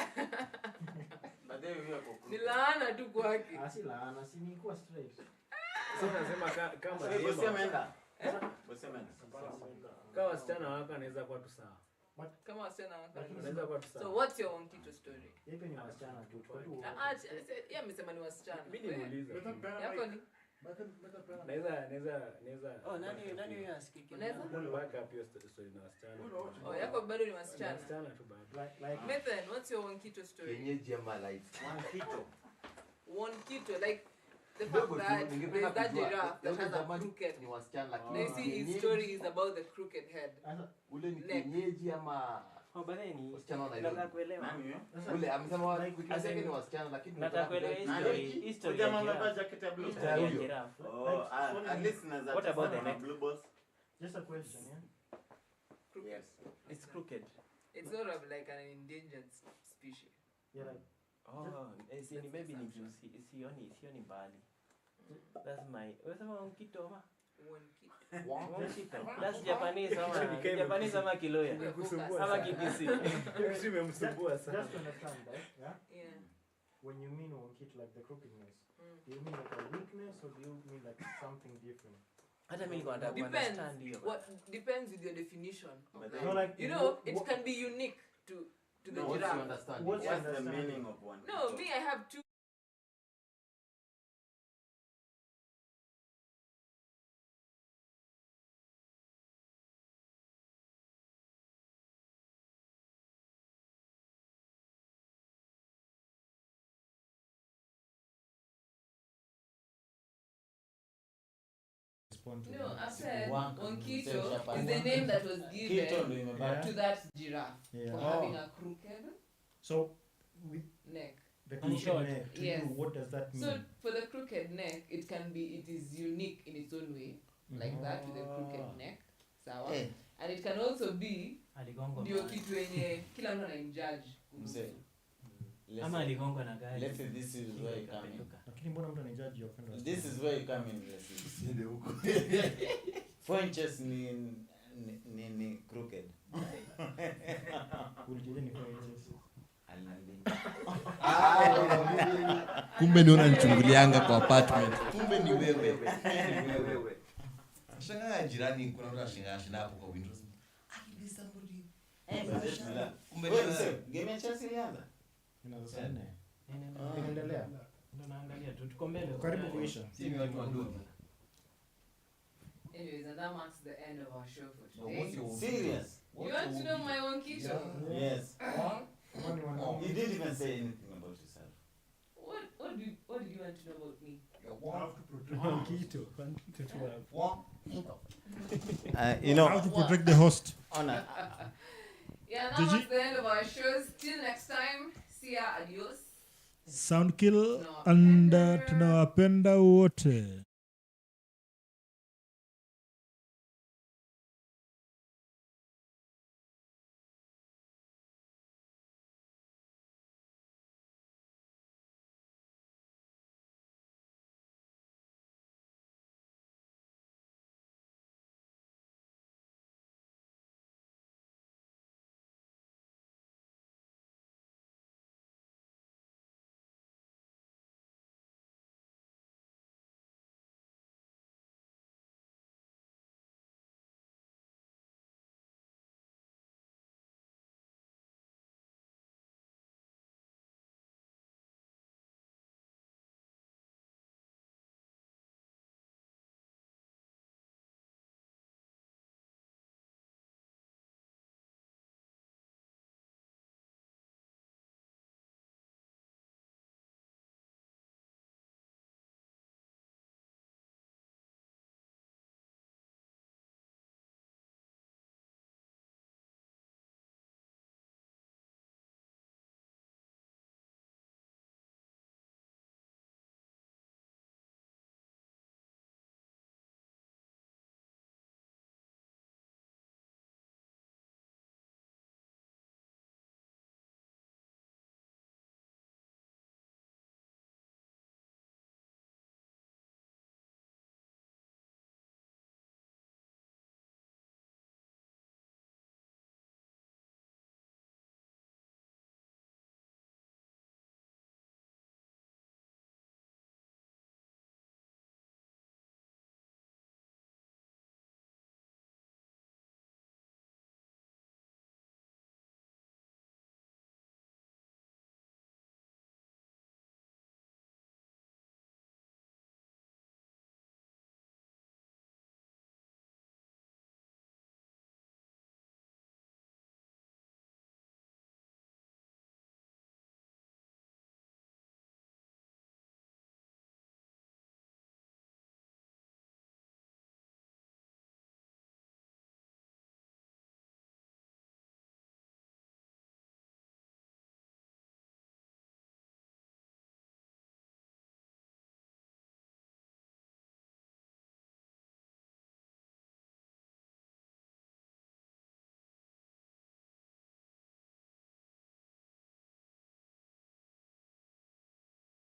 Baadaye huyo ako. Ni laana tu kwake. Si laana, si nilikuwa straight. sasa nasema kama Bosi ameenda. Bosi ameenda. kama wasichana wako anaweza kuwa tu sawa. Kama wasichana wako. Anaweza kuwa tu So sawa. what's your one keto story? Yepe ni wasichana tu. Kwa tu. Yeye amesema ni wasichana. Mimi niulize. Yako ni Naweza. Oh, nani huyo asikiki? Unaweza? Back up your story na wasichana. Oh, yako bado ni wasichana. Wasichana tu bado. Like Nathan, what's your one keto story? Kienyeji ama light. One keto, like the fact that there's that giraffe that has a crooked. Ni wasichana Now lakini you see his story is about the crooked head. ule ni Neck. kienyeji ama Oh, bale ni wasichana wa nataka Nairobi. kuelewa. Nani huyo? Ule amesema Like we aseme can- ni wasichana lakini Nataka kuelewa history Jamaa ya amevaa giraffe. jacket ya blue. History ya giraffe. Oh, at least naweza. What about the kusema neck? blue boss? just a question, yeah. Crooked. Yes. It's crooked. It's sort of like an endangered species. Yeah, like Oh, ni maybe ni juicy. Sioni mbali. That's my. Unasema unkito ma? One keto. Unkito. That's Japanese ama Japanese ama Kiloya. Ama Kibisi. Imemsumbua sana. just to understand that, yeah. Yeah. When you mean wonkit like the crookedness, Mm. do you mean like a weakness or do you mean like something different? Hata mimi nilikuwa nataka Depends. understand hiyo. What depends with your definition. But No, like You know, it can be unique to the what's your giraffe. understanding? What's What's the understanding? meaning of one? No, me, I have two. No, I said Onkito is the name that was given Kito ndio imebaki. to that giraffe Yeah. for having a crooked So, with neck. the And short. crooked neck, to Yes. you, what does that mean? So for the crooked neck, it is unique in its own way, like that with the crooked neck. Sawa. Eh. And it can also be Aligongwa. ndio kitu yenye kila mtu anamjudge. Mzee. Ama aligongwa na gari. Let's say this is where you come in. Lakini mbona mtu anajudge your friend? This is where you come in. Usiende huko. 4 inches ni crooked. Ulijua ni 4 inches. Kumbe ndio unanichungulianga kwa apartment. Kumbe ni wewe. Wewe. Shangaa jirani kuna mtu ashinga hapo kwa windows. Akili somebody. Kumbe Game ya Chelsea ilianza. Inaanza saa 4. Nene. Inaendelea. Ndio naangalia tu tuko mbele. Karibu kuisha. si ni watu wadogo. Anyways, and that marks the end of our show for So today. what's your Serious? You want to know my Onkito? Yes. Kwani wana- You didn't even say anything about yourself. What did you want to know about me? Kitu. You know, How to protect the host. honor. Yeah, that Did marks you- the end of our shows. Till next time, see ya, adios. Soundkill No. and tunawapenda wote.